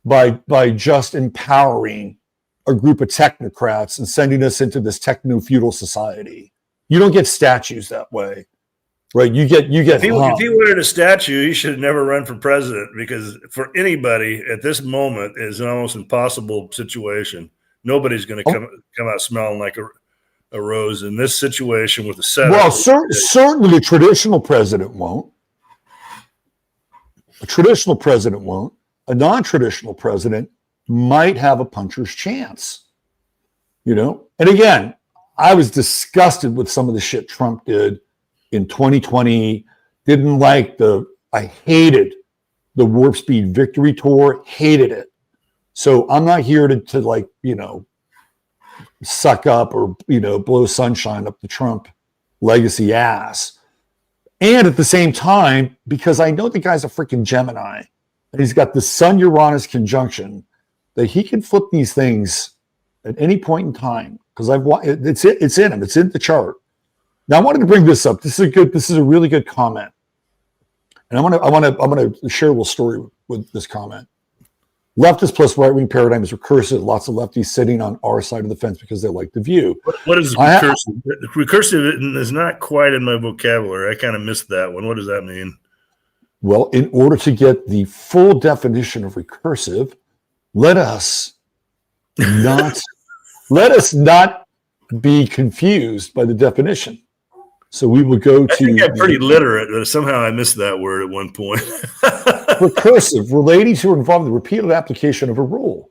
by just empowering a group of technocrats and sending us into this techno-feudal society. You don't get statues that way, right? You get. If he wanted a statue, he should have never run for president, because for anybody at this moment, it's an almost impossible situation. Nobody's going to come out smelling like a rose in this situation with the setup. Well, certainly a traditional president won't. A traditional president won't. A non-traditional president might have a puncher's chance, you know? And again, I was disgusted with some of the shit Trump did in 2020. I hated the Warp Speed Victory Tour, hated it. So I'm not here to like, you know, suck up or, you know, blow sunshine up the Trump legacy ass. And at the same time, because I know the guy's a freaking Gemini, and he's got the Sun-Uranus conjunction, that he can flip these things at any point in time. Because it's in him. It's in the chart. Now I wanted to bring this up. This is a really good comment, and I want to share a little story with this comment. Leftist plus right-wing paradigm is recursive. Lots of lefties sitting on our side of the fence because they like the view. What is recursive? Recursive is not quite in my vocabulary. I kind of missed that one. What does that mean? Well, in order to get the full definition of recursive, let us not be confused by the definition. So we will go to. I think I'm pretty literate, but somehow I missed that word at one point. Recursive, relating to or involving the repeated application of a rule,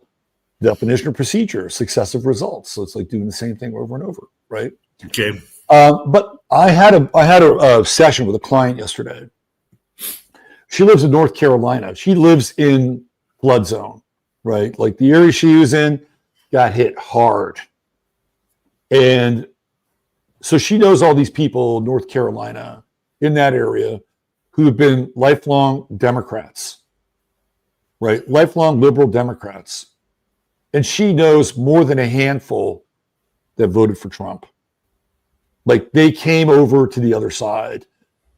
definition or procedure, successive results. So it's like doing the same thing over and over, right? Okay. But I had a session with a client yesterday. She lives in North Carolina. She lives in flood zone, right? Like the area she was in got hit hard. And so she knows all these people in North Carolina in that area who have been lifelong Democrats, right? Lifelong liberal Democrats. And she knows more than a handful that voted for Trump. Like they came over to the other side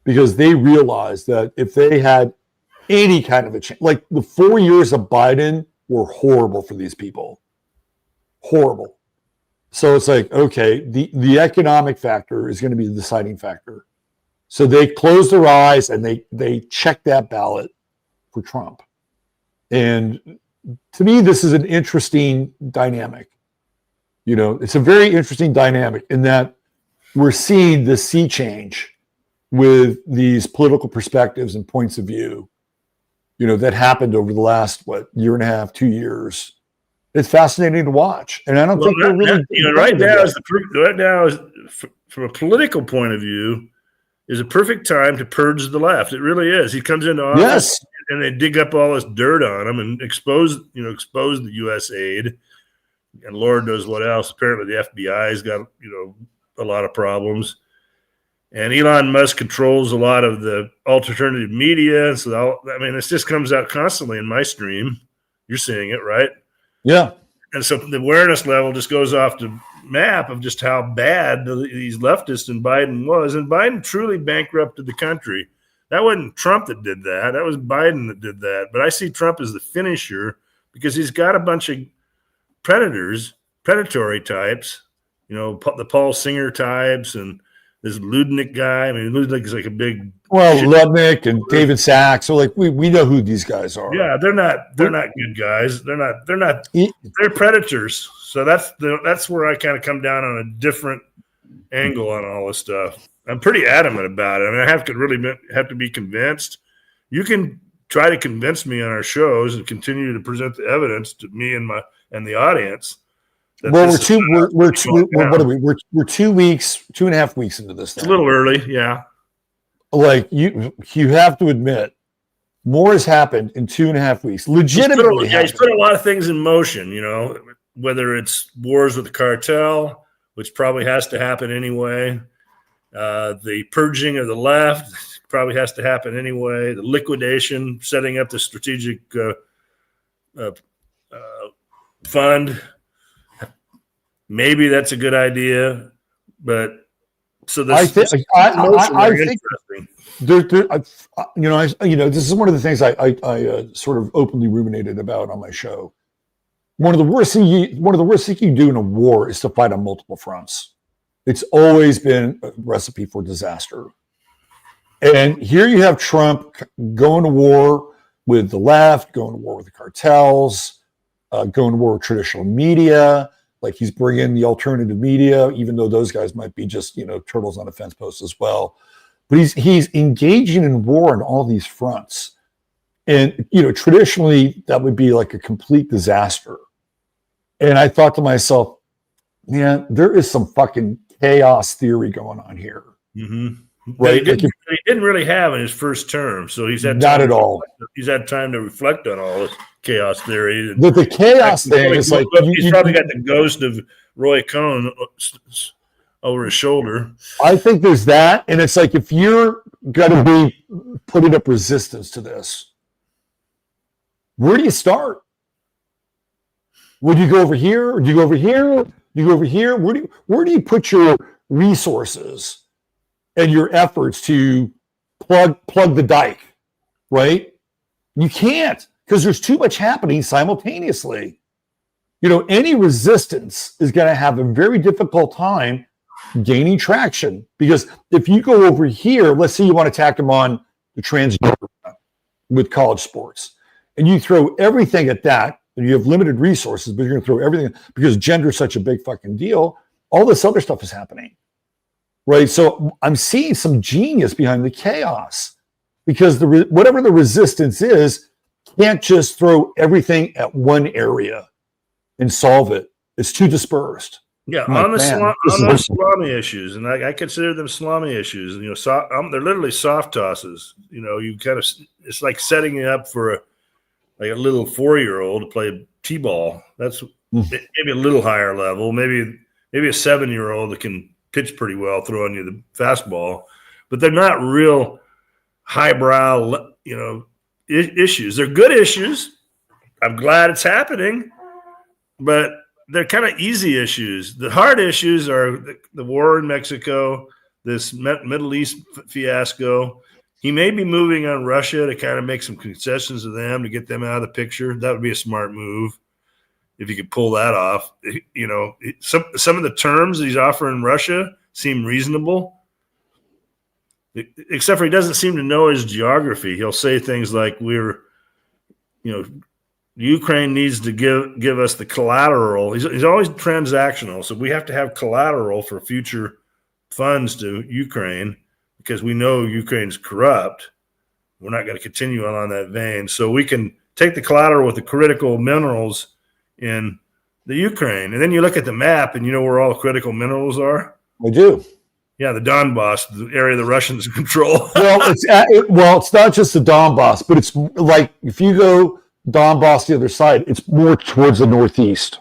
because they realized that if they had any kind of a change, like the 4 years of Biden were horrible for these people. Horrible. So it's like, okay, the economic factor is going to be the deciding factor. So they closed their eyes and they checked that ballot for Trump. And to me, this is an interesting dynamic. You know, it's a very interesting dynamic in that we're seeing the sea change with these political perspectives and points of view, you know, that happened over the last, year and a half, 2 years. It's fascinating to watch. And I don't think they're really... right now, from a political point of view, is a perfect time to purge the left. It really is. He comes into office and they dig up all this dirt on him and expose the U.S. aid and Lord knows what else. Apparently the FBI's got, a lot of problems. And Elon Musk controls a lot of the alternative media. So, this just comes out constantly in my stream. You're seeing it, right? Yeah. And so the awareness level just goes off the map of just how bad these leftists and Biden was. And Biden truly bankrupted the country. That wasn't Trump that did that. That was Biden that did that. But I see Trump as the finisher because he's got a bunch of predatory types, the Paul Singer types and this Ludnick guy. Ludnick is like a big... Well, Ludnick and David Sachs. So we know who these guys are. Yeah, they're not good guys. They're predators. So that's where I kind of come down on a different angle on all this stuff. I'm pretty adamant about it. I have to be convinced. You can try to convince me on our shows and continue to present the evidence to me and the audience. Well, we're 2.5 weeks into this thing. It's a little early, yeah. Like you have to admit More has happened in 2.5 weeks. Legitimately, he's put a lot of things in motion. You know, whether it's wars with the cartel, which probably has to happen anyway. The purging of the left probably has to happen anyway. The liquidation, setting up the strategic fund. Maybe that's a good idea, but so this. I think this is one of the things I sort of openly ruminated about on my show. One of the worst things you can do in a war is to fight on multiple fronts. It's always been a recipe for disaster. And here you have Trump going to war with the left, going to war with the cartels, going to war with traditional media. Like he's bringing the alternative media, even though those guys might be just, turtles on a fence post as well. But he's engaging in war on all these fronts. And, traditionally that would be like a complete disaster. And I thought to myself, man, there is some fucking chaos theory going on here. Mm-hmm. Right? He didn't really have in his first term. So he's had not at all. He's had time to reflect on all this chaos theory. But the chaos thing is like he's probably got the ghost of Roy Cohn over his shoulder. I think there's that, and it's like if you're going to be putting up resistance to this, where do you start? Would you go over here? Or do you go over here? Do you go over here? Where do you put your resources and your efforts to plug the dike? Right? You can't, because there's too much happening simultaneously. Any resistance is going to have a very difficult time gaining traction, because if you go over here, let's say you want to attack them on the transgender with college sports, and you throw everything at that, and you have limited resources, but you're going to throw everything because gender is such a big fucking deal. All this other stuff is happening, right? So I'm seeing some genius behind the chaos, because whatever the resistance is can't just throw everything at one area and solve it. It's too dispersed. Yeah, on those salami issues, and I consider them salami issues. They're literally soft tosses. You kind of, it's like setting it up for a little 4-year-old to play t-ball. That's maybe a little higher level. Maybe a 7-year-old that can pitch pretty well, throwing you the fastball, but they're not real highbrow, issues. They're good issues. I'm glad it's happening, but they're kind of easy issues. The hard issues are the war in Mexico, this Middle East fiasco. He may be moving on Russia to kind of make some concessions to them to get them out of the picture. That would be a smart move if he could pull that off. Some of the terms that he's offering Russia seem reasonable, except for he doesn't seem to know his geography. He'll say things like, Ukraine needs to give us the collateral. He's always transactional, so we have to have collateral for future funds to Ukraine because we know Ukraine's corrupt. We're not going to continue on that vein. So we can take the collateral with the critical minerals in the Ukraine. And then you look at the map and you know where all the critical minerals are? We do. Yeah, the Donbass, the area the Russians control. It's not just the Donbass, but it's like if you go Donbass the other side, it's more towards the northeast.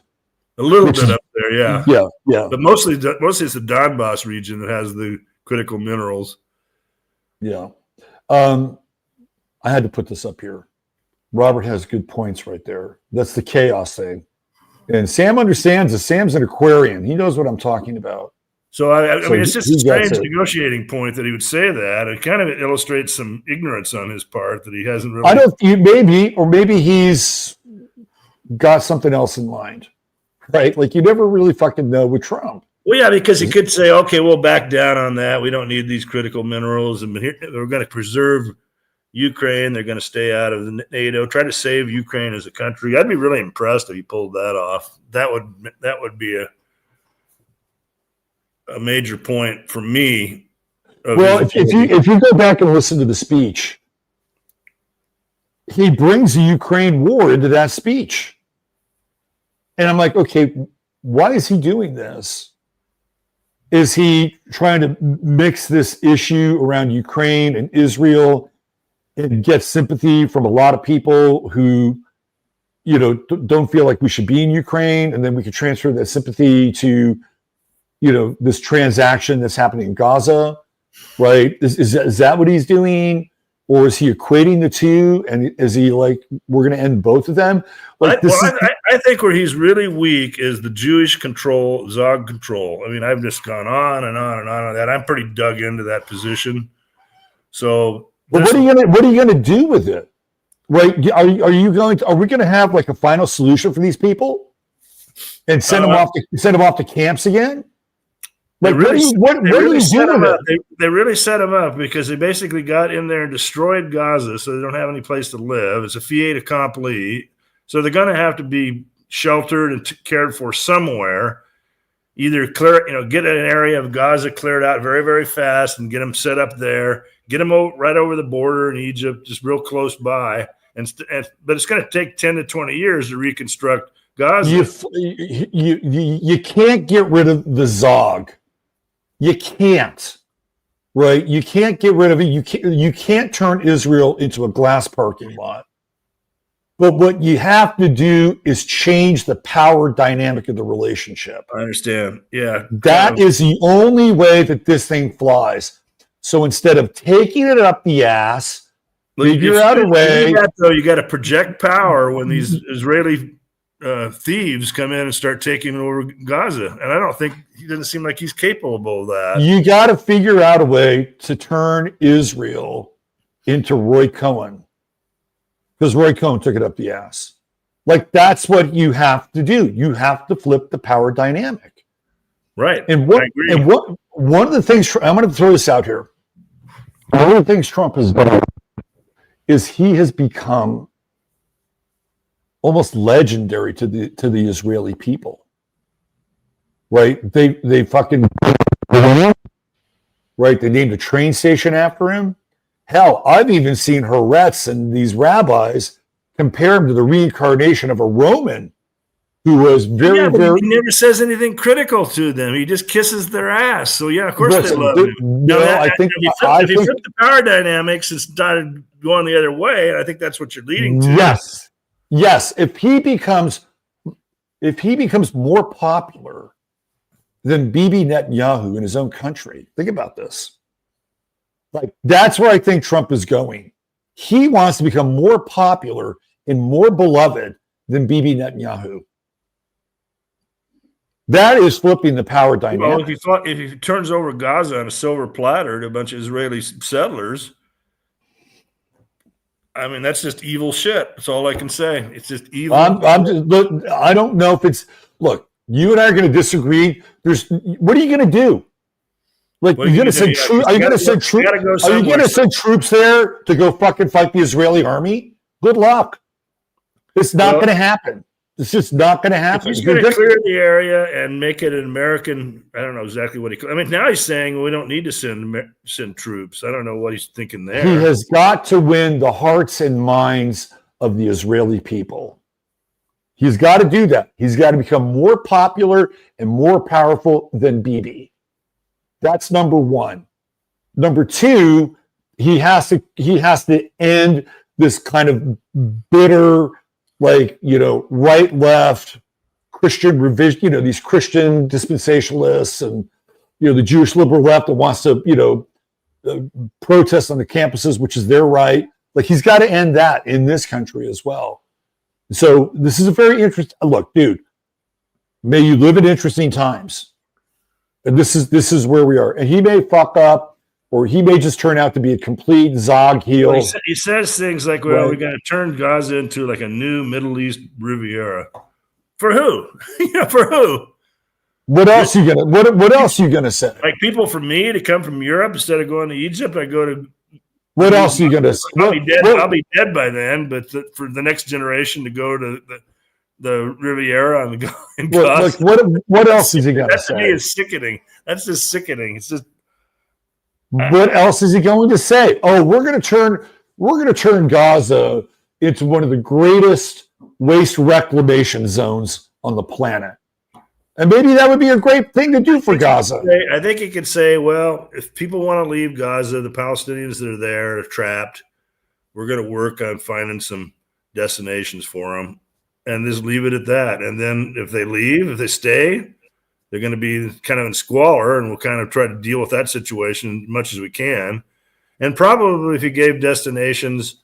A little bit up there, yeah. Yeah. But mostly it's the Donbass region that has the critical minerals. Yeah. I had to put this up here. Robert has good points right there. That's the chaos thing. And Sam understands this. Sam's an Aquarian. He knows what I'm talking about. So, I mean, it's just a strange negotiating point that he would say that. It kind of illustrates some ignorance on his part that he hasn't really. Maybe he's got something else in mind, right? Like you never really fucking know with Trump. Well, yeah, because he could say, okay, we'll back down on that. We don't need these critical minerals. And we're going to preserve Ukraine. They're going to stay out of the NATO, try to save Ukraine as a country. I'd be really impressed if he pulled that off. That would be a major point for me. Well, if you go back and listen to the speech, he brings the Ukraine war into that speech. And I'm like, okay, why is he doing this? Is he trying to mix this issue around Ukraine and Israel and get sympathy from a lot of people who, don't feel like we should be in Ukraine, and then we could transfer that sympathy to, this transaction that's happening in Gaza, right? Is that what he's doing? Or is he equating the two? And is he like, we're going to end both of them? Like, I think where he's really weak is the Jewish control, Zog control. I mean, I've just gone on and on and on that. I'm pretty dug into that position. So, but what are you gonna do with it? Right? Are we going to have like a final solution for these people and send them off to camps again? Like, what do you do with it? They really set him up because they basically got in there and destroyed Gaza, so they don't have any place to live. It's a fait accompli. So they're going to have to be sheltered and cared for somewhere. Either get an area of Gaza cleared out very, very fast and get them set up there. Get them right over the border in Egypt, just real close by. But it's going to take 10 to 20 years to reconstruct Gaza. You can't get rid of the Zog. You can't, right? You can't get rid of it. You can't turn Israel into a glass parking lot. But what you have to do is change the power dynamic of the relationship. I understand. Yeah. That is the only way that this thing flies. So instead of taking it up the ass, figure out a way. You got to project power when these Israeli thieves come in and start taking over Gaza. And he doesn't seem like he's capable of that. You got to figure out a way to turn Israel into Roy Cohen. Because Roy Cohen took it up the ass. Like, that's what you have to do. You have to flip the power dynamic. Right. And one of the things, I'm going to throw this out here. One of the things Trump has done is he has become almost legendary to the Israeli people. Right? They fucking, right? They named a train station after him. Hell, I've even seen Haaretz and these rabbis compare him to the reincarnation of a Roman who was very. He never says anything critical to them. He just kisses their ass. So yeah, of course they love him. No, I think if you flip the power dynamics and started going the other way, and I think that's what you're leading to. Yes. If he becomes more popular than Bibi Netanyahu in his own country, think about this. Like, that's where I think Trump is going. He wants to become more popular and more beloved than Bibi Netanyahu. That is flipping the power dynamic. Well, if he turns over Gaza on a silver platter to a bunch of Israeli settlers, I mean, that's just evil shit. That's all I can say. It's just evil. I don't know if it's. Look, you and I are going to disagree. What are you going to do? Like, you're going to send troops? Are you going to send troops? Are you going to send troops there to go fucking fight the Israeli army? Good luck. It's not going to happen. It's just not going to happen. He's going to clear the area and make it an American. I don't know exactly what I mean, now he's saying we don't need to send troops. I don't know what he's thinking there. He has got to win the hearts and minds of the Israeli people. He's got to do that. He's got to become more popular and more powerful than Bibi. That's number one. Number two, he has to end this kind of bitter, like, right, left, Christian revision, these Christian dispensationalists and, the Jewish liberal left that wants to, protest on the campuses, which is their right. Like, he's got to end that in this country as well. So this is a very interesting, look, dude, may you live in interesting times. And this is where we are. And he may fuck up, or he may just turn out to be a complete Zog heel. Well, he says things like, well, we got to turn Gaza into like a new Middle East Riviera. For who? For who? What else you gonna say? Like, people for me to come from Europe instead of going to Egypt, I go to. What else are you gonna say? I'll be dead by then. But for the next generation to go to the Riviera and go in Gaza. What else is he gonna say? That to me is sickening. That's just sickening. It's just. What else is he going to say? Oh, we're going to turn Gaza into one of the greatest waste reclamation zones on the planet. And maybe that would be a great thing to do for Gaza. I think he could say, well, if people want to leave Gaza, the Palestinians that are there are trapped. we're going to work on finding some destinations for them and just leave it at that. And then if they leave, if they stay, they're going to be kind of in squalor, and we'll kind of try to deal with that situation as much as we can. And probably if you gave destinations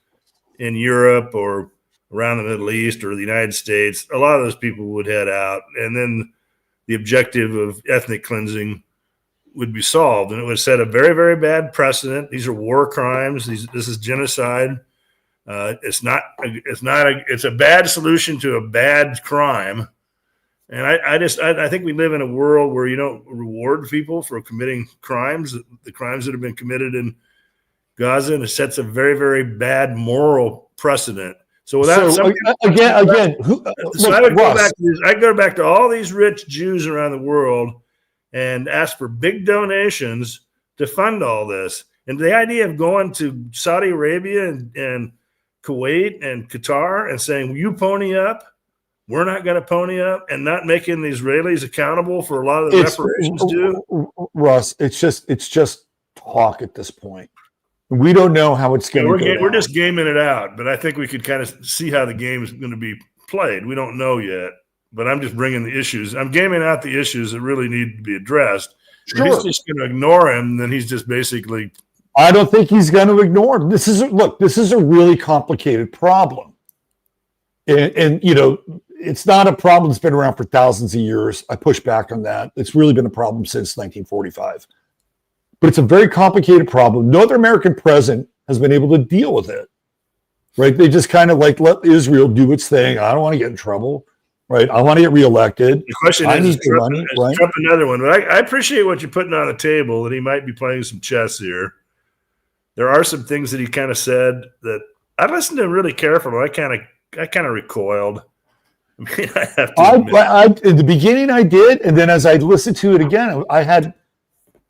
in Europe or around the Middle East or the United States, a lot of those people would head out. And then the objective of ethnic cleansing would be solved. And it would set a very, very bad precedent. These are war crimes. This is genocide. It's a bad solution to a bad crime. And I think we live in a world where you don't reward people for committing crimes, the crimes that have been committed in Gaza, and it sets a very, very bad moral precedent. So without I would go back to this. I'd go back to all these rich Jews around the world and ask for big donations to fund all this. And the idea of going to Saudi Arabia and Kuwait and Qatar and saying, you pony up, we're not going to pony up, and not making the Israelis accountable for a lot of the reparations due. Russ, it's just talk at this point. We don't know how it's going to go. We're just gaming it out, but I think we could kind of see how the game is going to be played. We don't know yet, but I'm just bringing the issues. I'm gaming out the issues that really need to be addressed. Sure. If he's just going to ignore him, then he's just basically. I don't think he's going to ignore him. This is a really complicated problem, and it's not a problem that's been around for thousands of years. I push back on that. It's really been a problem since 1945. But it's a very complicated problem. No other American president has been able to deal with it, right? They just kind of let Israel do its thing. I don't want to get in trouble, right? I want to get reelected. The question is Trump another one? But I appreciate what you're putting on the table, that he might be playing some chess here. There are some things that he kind of said that I listened to him really carefully. I kind of recoiled. I mean, I have to in the beginning I did, and then as I listened to it again, I had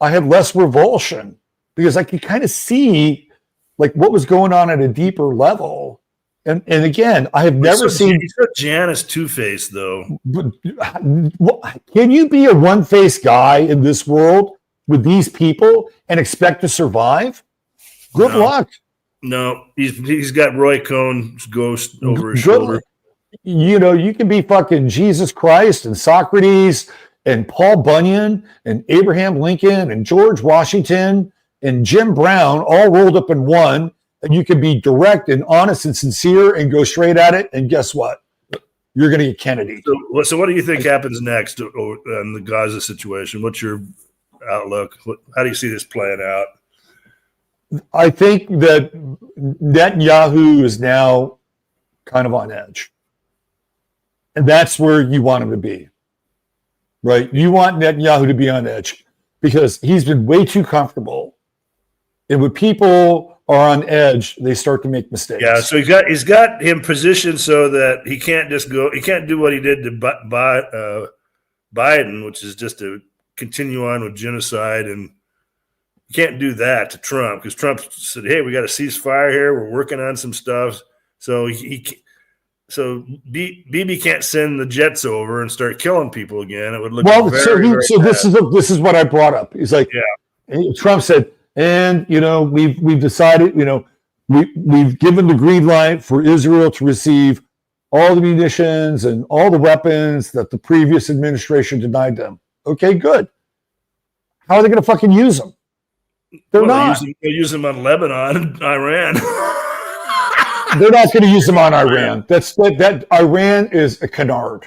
less revulsion because I could kind of see like what was going on at a deeper level. And again, I have never seen. He's so Janus Two-Face, though. Can you be a one-faced guy in this world with these people and expect to survive? Good luck. No, he's got Roy Cohn's ghost over his shoulder. You can be fucking Jesus Christ and Socrates and Paul Bunyan and Abraham Lincoln and George Washington and Jim Brown all rolled up in one, and you can be direct and honest and sincere and go straight at it, and guess what? You're going to get Kennedy. So what do you think happens next in the Gaza situation? What's your outlook? How do you see this playing out? I think that Netanyahu is now kind of on edge. And that's where you want him to be, right? You want Netanyahu to be on edge because he's been way too comfortable. And when people are on edge, they start to make mistakes. Yeah, so he's got him positioned so that he can't do what he did to Biden, which is just to continue on with genocide. And you can't do that to Trump because Trump said, hey, we got a ceasefire here. We're working on some stuff. So Bibi can't send the jets over and start killing people again. It would look this is what I brought up. He's like, Trump said, and we've decided, we've given the green light for Israel to receive all the munitions and all the weapons that the previous administration denied them. Okay, good. How are they going to fucking use them? They're not. They use them on Lebanon and Iran. They're not going to use them on Iran. That Iran is a canard.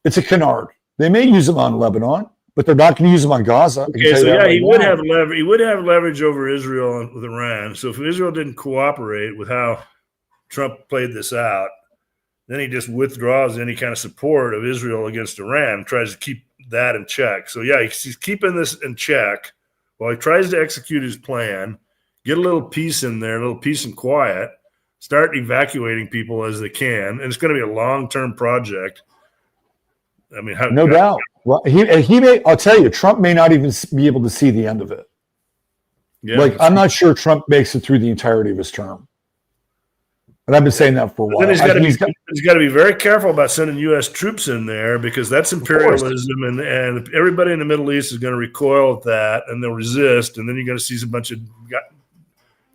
It's a canard. They may use them on Lebanon, but they're not going to use them on Gaza. Okay, so he would have leverage. He would have leverage over Israel with Iran. So if Israel didn't cooperate with how Trump played this out, then he just withdraws any kind of support of Israel against Iran, tries to keep that in check. So he's keeping this in check while he tries to execute his plan, get a little peace in there, a little peace and quiet. Start evacuating people as they can, and it's going to be a long-term project. I mean, no doubt. Well, he may. I'll tell you, Trump may not even be able to see the end of it. Yeah, I'm not sure Trump makes it through the entirety of his term. And I've been saying that for a while. Then he's got to be very careful about sending U.S. troops in there because that's imperialism, and everybody in the Middle East is going to recoil at that, and they'll resist, and then you're going to see a bunch of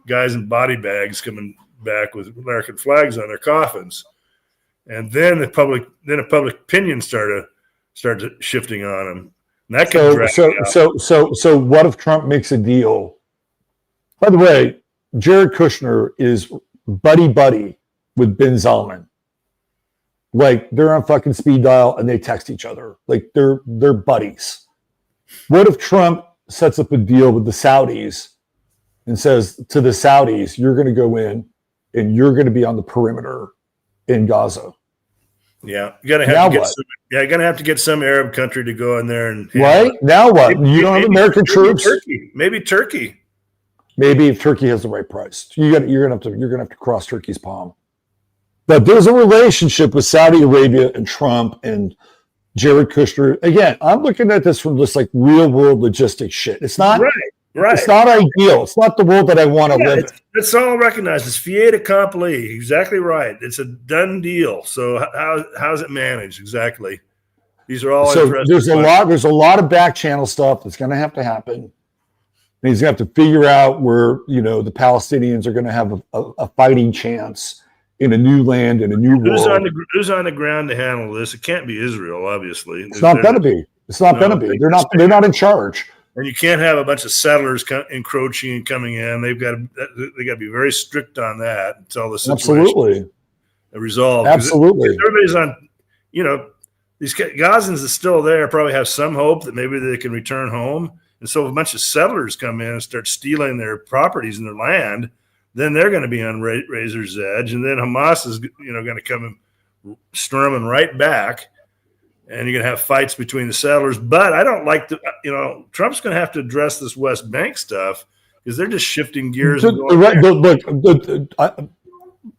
guys in body bags coming back with American flags on their coffins, and then a public opinion started shifting on them. And that could drag out. So what if Trump makes a deal? By the way, Jared Kushner is buddy with Ben Zalman. Like, they're on fucking speed dial and they text each other. Like, they're buddies. What if Trump sets up a deal with the Saudis and says to the Saudis, you're going to go in and you're going to be on the perimeter in Gaza? Yeah, you're gonna have to get some Arab country to go in there and right now. What you don't have American troops? Maybe Turkey. Maybe if Turkey has the right price, you're gonna have to cross Turkey's palm. But there's a relationship with Saudi Arabia and Trump and Jared Kushner. Again, I'm looking at this from just like real world logistics shit. It's not right. It's not ideal. It's not the world that I want to live in. It's all recognized. It's fiat accompli. Exactly right. It's a done deal. So how's it managed exactly? These are all there's a lot of back channel stuff that's going to have to happen. And he's going to have to figure out where the Palestinians are going to have a fighting chance in a new land, in a new world. Who's on the ground to handle this? It can't be Israel, obviously. It's not going to be. It's not going to be. They're not in charge. And you can't have a bunch of settlers encroaching and coming in. They got to be very strict on that until the situation is resolved. Absolutely. Everybody's on, these Gazans are still there, probably have some hope that maybe they can return home. And so if a bunch of settlers come in and start stealing their properties and their land, then they're going to be on razor's edge. And then Hamas is, going to come storming right back. And you're going to have fights between the settlers. But I don't like Trump's going to have to address this West Bank stuff because they're just shifting gears.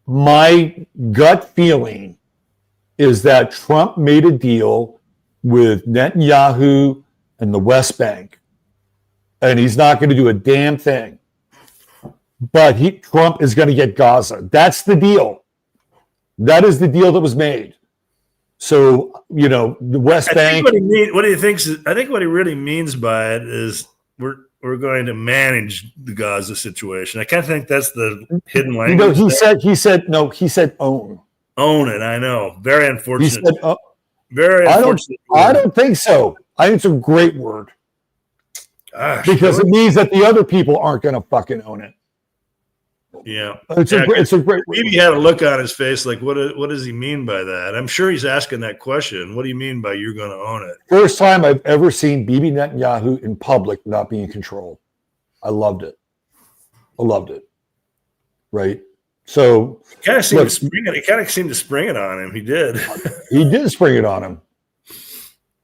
My gut feeling is that Trump made a deal with Netanyahu and the West Bank, and he's not going to do a damn thing. But Trump is going to get Gaza. That's the deal. That is the deal that was made. So, the West Bank. I think what he really means by it is we're going to manage the Gaza situation. I kind of think that's the hidden language. He said own. Own it. I know. Very unfortunate. He said, very unfortunate. I don't think so. I think it's a great word. Gosh, because it means that the other people aren't going to fucking own it. Yeah, it's a great. Maybe he had a look on his face like, what does he mean by that? I'm sure he's asking that question. What do you mean by you're going to own it? First time I've ever seen Bibi Netanyahu in public not be in control. I loved it. Right. So he kind of seemed to spring it. He kind of seemed to spring it on him. He did. He did spring it on him.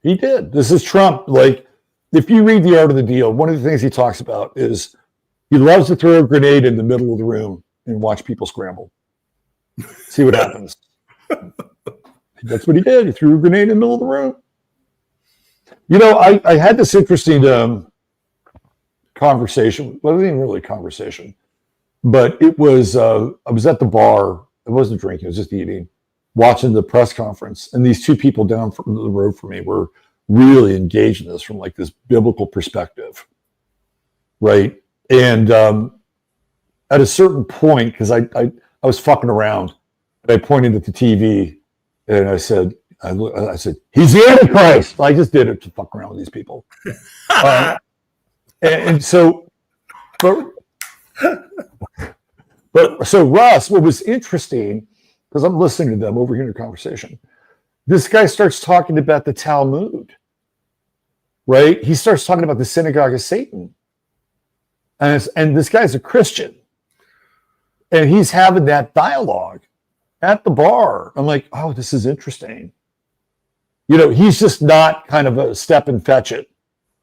He did. This is Trump. Like, if you read The Art of the Deal, one of the things he talks about is he loves to throw a grenade in the middle of the room and watch people scramble. See what happens. That's what he did. He threw a grenade in the middle of the room. I had this interesting conversation. Well, it wasn't even really a conversation, but it was, I was at the bar. I wasn't drinking. I was just eating, watching the press conference. And these two people down from the road from me were really engaged in this from like this biblical perspective. Right. And at a certain point, because I was fucking around, and I pointed at the TV, and I said, he's the Antichrist. I just did it to fuck around with these people. And so, so Russ, what was interesting, because I'm listening to them over here in the conversation, this guy starts talking about the Talmud, right? He starts talking about the synagogue of Satan. And this guy's a Christian. And he's having that dialogue at the bar. I'm like, oh, this is interesting. He's just not kind of a step and fetch it,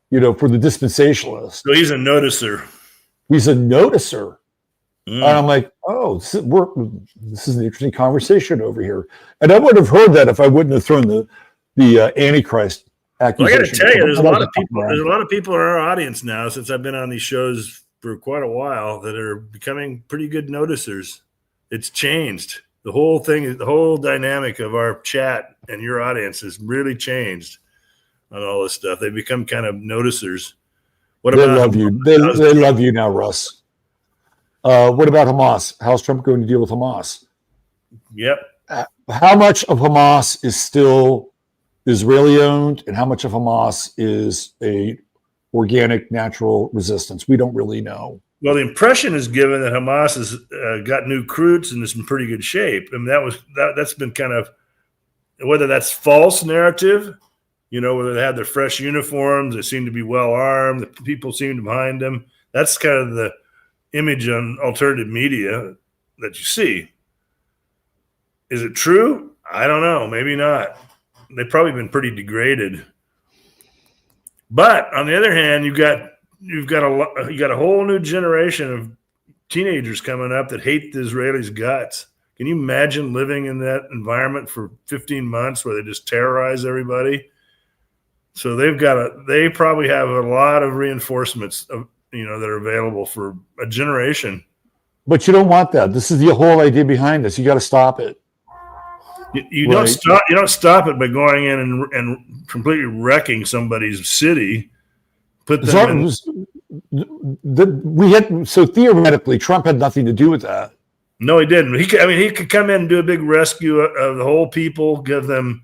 for the dispensationalist. So he's a noticer. And I'm like, oh, this is an interesting conversation over here. And I wouldn't have heard that if I wouldn't have thrown the Antichrist accusation. Well, I got to tell you, there's a lot of people. There's a lot of people in our audience now, since I've been on these shows for quite a while, that are becoming pretty good noticers. It's changed. The whole thing, the whole dynamic of our chat and your audience has really changed on all this stuff. They become kind of noticers. They love you. They love you now, Russ. What about Hamas? How's Trump going to deal with Hamas? Yep. How much of Hamas is still Israeli owned, and how much of Hamas is a organic, natural resistance? We don't really know. Well, the impression is given that Hamas has got new recruits and is in pretty good shape. I mean, that's been kind of, whether that's false narrative, whether they have their fresh uniforms, they seem to be well armed, the people seem to behind them. That's kind of the image on alternative media that you see. Is it true? I don't know. Maybe not. They've probably been pretty degraded. But on the other hand, you've got a whole new generation of teenagers coming up that hate the Israelis' guts. Can you imagine living in that environment for 15 months where they just terrorize everybody? So they probably have a lot of reinforcements that are available for a generation. But you don't want that. This is the whole idea behind this. You got to stop it. You don't stop it by going in and completely wrecking somebody's city. Put them so theoretically, Trump had nothing to do with that. No, he didn't. He could come in and do a big rescue of the whole people, give them,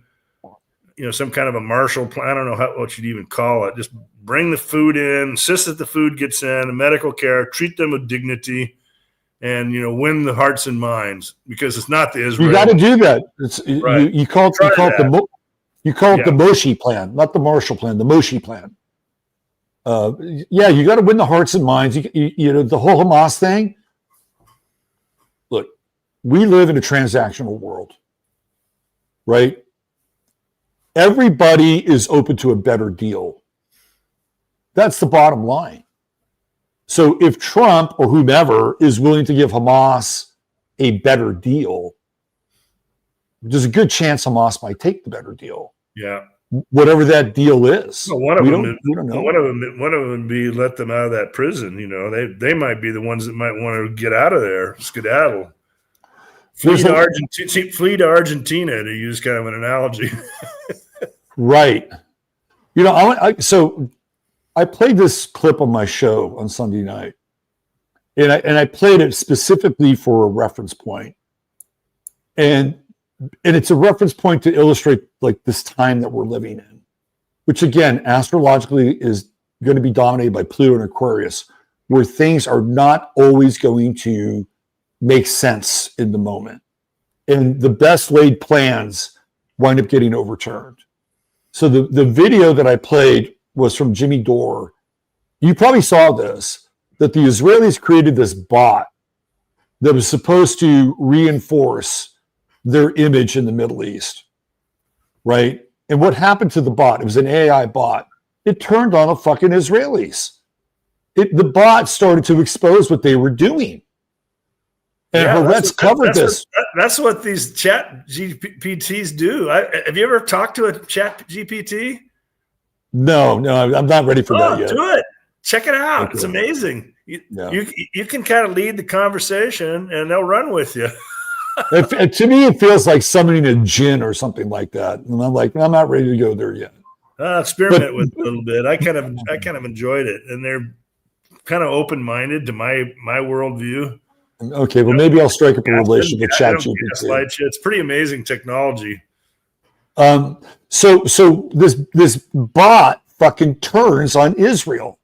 some kind of a Marshall plan. I don't know what you'd even call it. Just bring the food in, insist that the food gets in, medical care, treat them with dignity, and win the hearts and minds, because it's not the Israel. You got to do that. You call it the Moshe plan, not the Marshall plan. The Moshe plan. You got to win the hearts and minds. The whole Hamas thing. Look, we live in a transactional world, right? Everybody is open to a better deal. That's the bottom line. So if Trump or whomever is willing to give Hamas a better deal, there's a good chance Hamas might take the better deal. Yeah. Whatever that deal is. Well, one of them would be let them out of that prison. They might be the ones that might want to get out of there, skedaddle. Flee to Argentina, to use kind of an analogy. Right. So I played this clip on my show on Sunday night, and I played it specifically for a reference point. And it's a reference point to illustrate like this time that we're living in, which again, astrologically is going to be dominated by Pluto and Aquarius, where things are not always going to make sense in the moment. And the best laid plans wind up getting overturned. So the video that I played was from Jimmy Dore. You probably saw this, that the Israelis created this bot that was supposed to reinforce their image in the Middle East, right? And what happened to the bot? It was an AI bot. It turned on the fucking Israelis. The bot started to expose what they were doing. And Haaretz covered this. That's what these chat GPTs do. Have you ever talked to a chat GPT? No, I'm not ready for that yet. Do it. Check it out. Okay. It's amazing. You can kind of lead the conversation, and they'll run with you. To me, it feels like summoning a djinn or something like that. And I'm like, I'm not ready to go there yet. Experiment with it a little bit. I kind of enjoyed it, and they're kind of open-minded to my worldview. Okay, well, maybe I'll strike up a relationship with ChatGPT. It's pretty amazing technology. So this bot fucking turns on Israel.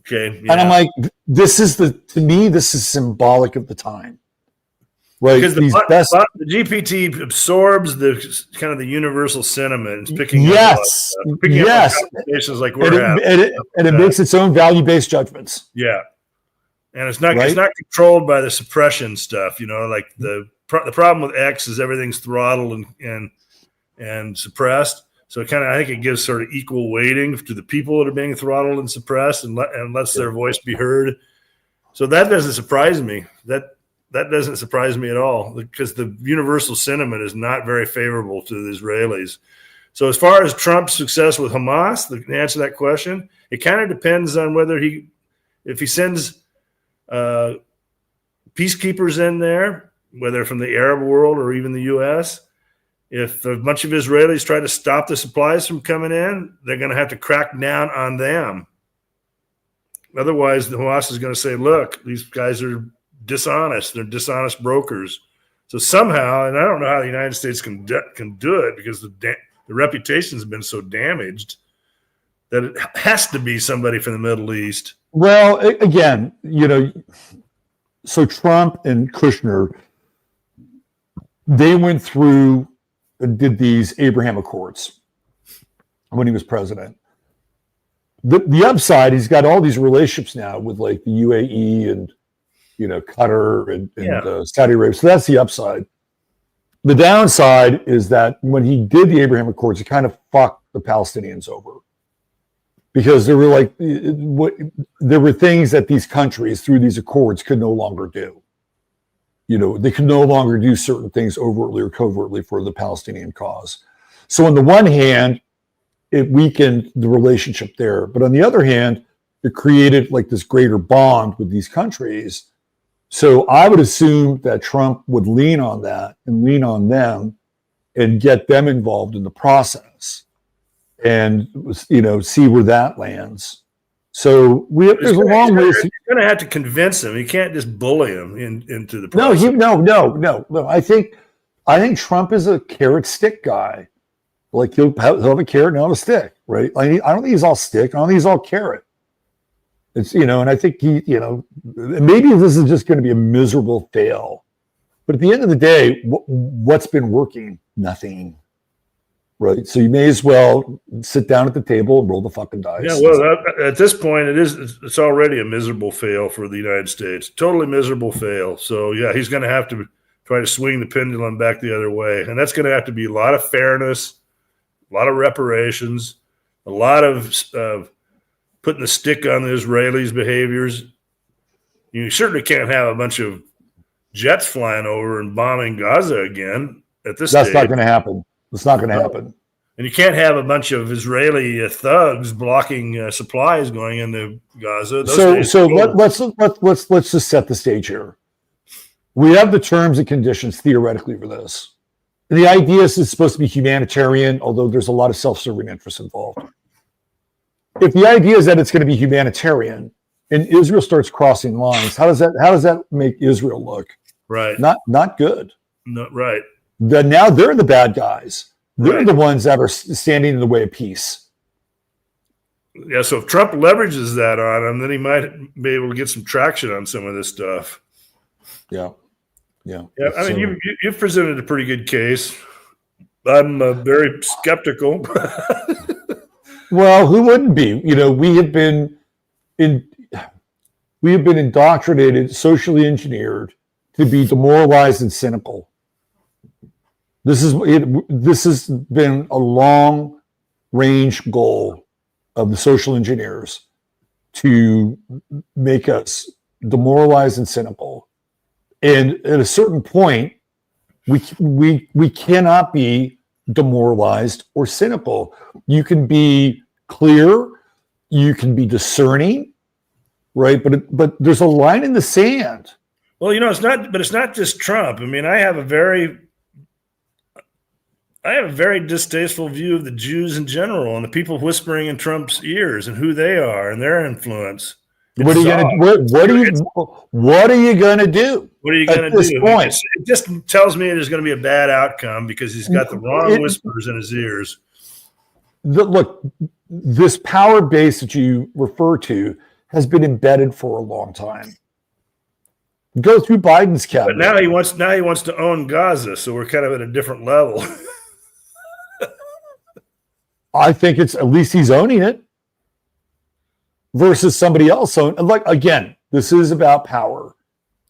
Okay, and I'm like, to me, this is symbolic of the time. Right, because the GPT absorbs the kind of the universal sentiment. It's picking up conversations like we're having, and it makes its own value-based judgments. Yeah, and it's not controlled by the suppression stuff. Like the problem with X is everything's throttled and suppressed. So I think it gives sort of equal weighting to the people that are being throttled and suppressed, and lets their voice be heard. So that doesn't surprise me. That doesn't surprise me at all, because the universal sentiment is not very favorable to the Israelis. So as far as Trump's success with Hamas, to answer that question, it kind of depends on whether if he sends peacekeepers in there, whether from the Arab world or even the U.S., if a bunch of Israelis try to stop the supplies from coming in, they're going to have to crack down on them. Otherwise, the Hamas is going to say, look, these guys are dishonest. They're dishonest brokers. So somehow, and I don't know how the United States can do it because the reputation has been so damaged that it has to be somebody from the Middle East. Well, again, so Trump and Kushner, they went through and did these Abraham Accords when he was president. The upside, he's got all these relationships now with like the UAE and Qatar and Saudi Arabia. So that's the upside. The downside is that when he did the Abraham Accords, he kind of fucked the Palestinians over because there were things that these countries through these accords could no longer do. They could no longer do certain things overtly or covertly for the Palestinian cause. So on the one hand, it weakened the relationship there. But on the other hand, it created like this greater bond with these countries. So I would assume that Trump would lean on that and lean on them and get them involved in the process and, see where that lands. So there's a long way. You're going to have to convince him. You can't just bully him into the process. No. I think Trump is a carrot stick guy. Like he'll have a carrot and he'll have a stick, right? I don't think he's all stick. I don't think he's all carrot. It's, and I think maybe this is just going to be a miserable fail. But at the end of the day, what's been working? Nothing. Right. So you may as well sit down at the table and roll the fucking dice. Yeah, well, at this point, it's already a miserable fail for the United States. Totally miserable fail. So, yeah, he's going to have to try to swing the pendulum back the other way. And that's going to have to be a lot of fairness, a lot of reparations, a lot of putting the stick on the Israelis' behaviors. You certainly can't have a bunch of jets flying over and bombing Gaza again at this stage. That's not going to happen. It's not going to happen. And you can't have a bunch of Israeli thugs blocking supplies going into Gaza. Let's just set the stage here. We have the terms and conditions theoretically for this. And the idea is it's supposed to be humanitarian, although there's a lot of self-serving interests involved. If the idea is that it's going to be humanitarian and Israel starts crossing lines, how does that make Israel look? Right. Not good. No, right. Now they're the bad guys. They're the ones that are standing in the way of peace. Yeah, so if Trump leverages that on him, then he might be able to get some traction on some of this stuff. Yeah. I mean, you've presented a pretty good case. I'm very skeptical. Well, who wouldn't be? We have been indoctrinated, socially engineered to be demoralized and cynical. This has been a long-range goal of the social engineers to make us demoralized and cynical. And at a certain point, we cannot be demoralized or cynical. You can be clear, you can be discerning, right? But there's a line in the sand. Well, it's not just Trump. I mean, I have a very distasteful view of the Jews in general and the people whispering in Trump's ears and who they are and their influence. What are you going to do? What are you going to do? It just tells me there's going to be a bad outcome because he's got the wrong whispers in his ears. Look, this power base that you refer to has been embedded for a long time. Go through Biden's cabinet. But now he wants to own Gaza, so we're kind of at a different level. I think it's at least he's owning it versus somebody else owning. Like again, this is about power.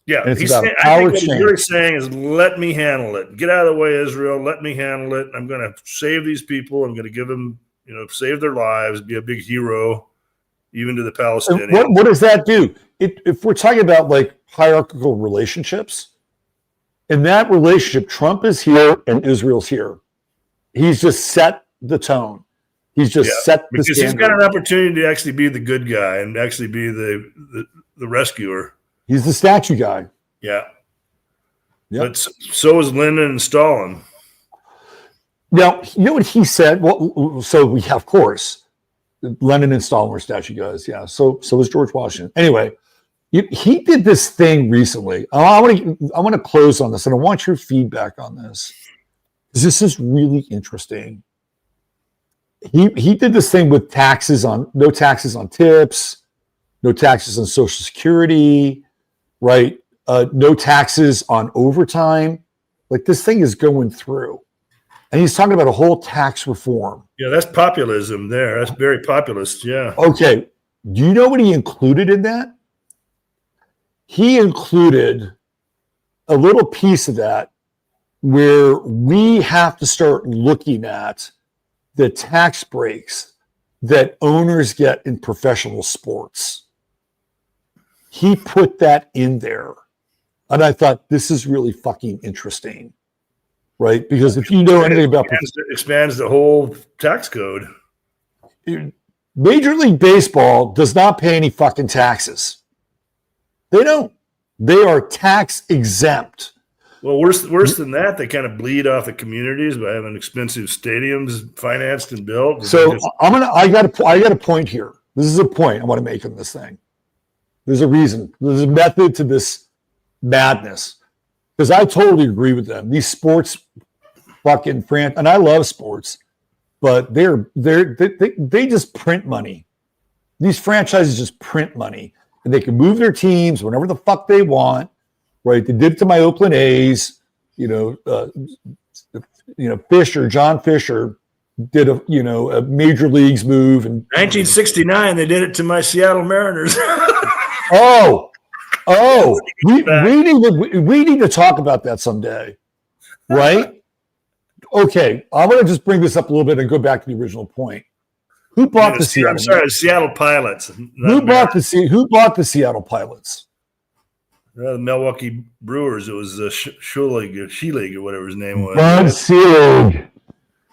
Yeah, and it's about power change. What he's saying is, let me handle it. Get out of the way, Israel. Let me handle it. I'm going to save these people. I'm going to give them, save their lives. Be a big hero, even to the Palestinians. What does that do? If we're talking about like hierarchical relationships, in that relationship, Trump is here and Israel's here. He's just set the tone. He's just set the because standard. He's got an opportunity to actually be the good guy and actually be the rescuer. He's the statue guy. Yeah. Yep. But so is Lenin and Stalin. Now, you know what he said? Well, so we have, of course, Lenin and Stalin were statue guys. Yeah. So was George Washington. Anyway, He did this thing recently. I want to close on this, and I want your feedback on this, because this is really interesting. He did this thing with no taxes on tips, no taxes on Social Security, right? No taxes on overtime. Like, this thing is going through. And he's talking about a whole tax reform. Yeah, that's populism there. That's very populist, yeah. Okay. Do you know what he included in that? He included a little piece of that where we have to start looking at the tax breaks that owners get in professional sports. He put that in there. And I thought, this is really fucking interesting, right? Because if you know anything about... expands the whole tax code. Major League Baseball does not pay any fucking taxes. They don't. They are tax exempt. Well, worse than that, they kind of bleed off the communities by having expensive stadiums financed and built. So I got a point here. This is a point I want to make on this thing. There's a reason. There's a method to this madness, because I totally agree with them. These sports fucking and I love sports, but they just print money. These franchises just print money, and they can move their teams whenever the fuck they want, right? They did it to my Oakland A's. John Fisher did a major leagues move in 1969. They did it to my Seattle Mariners. We need to talk about that someday, right? Okay, I want to just bring this up a little bit and go back to the original point. Who bought the Seattle? I'm sorry, Seattle Pilots. Who bought the Seattle Pilots? The Milwaukee Brewers. It was Sheelig or whatever his name was. Bud Selig.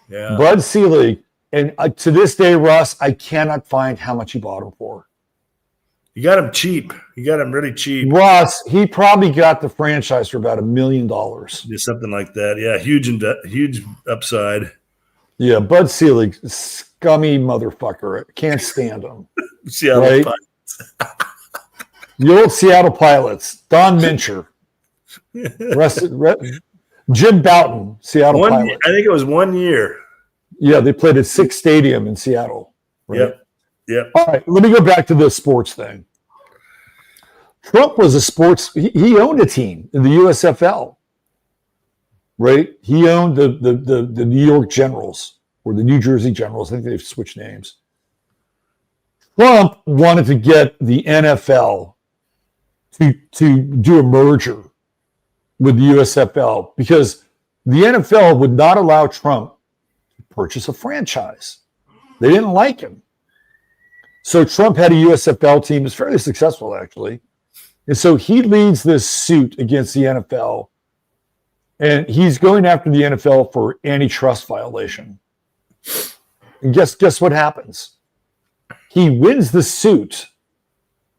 Yeah, Bud Selig. And to this day, Russ, I cannot find how much he bought him for. You got him cheap. You got him really cheap. Russ, he probably got the franchise for about $1 million. Yeah, something like that. Yeah, huge upside. Yeah, Bud Selig, scummy motherfucker. I can't stand him. Seattle right? Pilots. The old Seattle Pilots. Don Mincher. Jim Bouton, Seattle Pilots. I think it was 1 year. Yeah, they played at Six Stadium in Seattle. Right? Yep. All right, let me go back to this sports thing. Trump was he owned a team in the USFL, right? He owned the New York Generals or the New Jersey Generals. I think they've switched names. Trump wanted to get the NFL to do a merger with the USFL because the NFL would not allow Trump to purchase a franchise. They didn't like him. So Trump had a USFL team. It's fairly successful, actually. And so he leads this suit against the NFL. And he's going after the NFL for antitrust violation. And guess what happens? He wins the suit,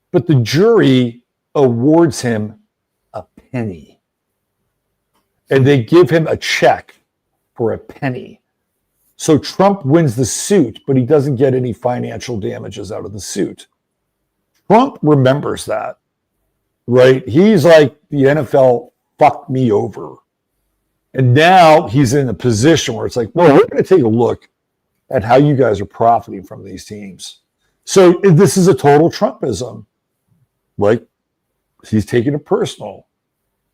but the jury awards him a penny. And they give him a check for a penny. So Trump wins the suit, but he doesn't get any financial damages out of the suit. Trump remembers that, right? He's like, the NFL fucked me over. And now he's in a position where it's like, well, we're going to take a look at how you guys are profiting from these teams. So this is a total Trumpism. Like, he's taking it personal.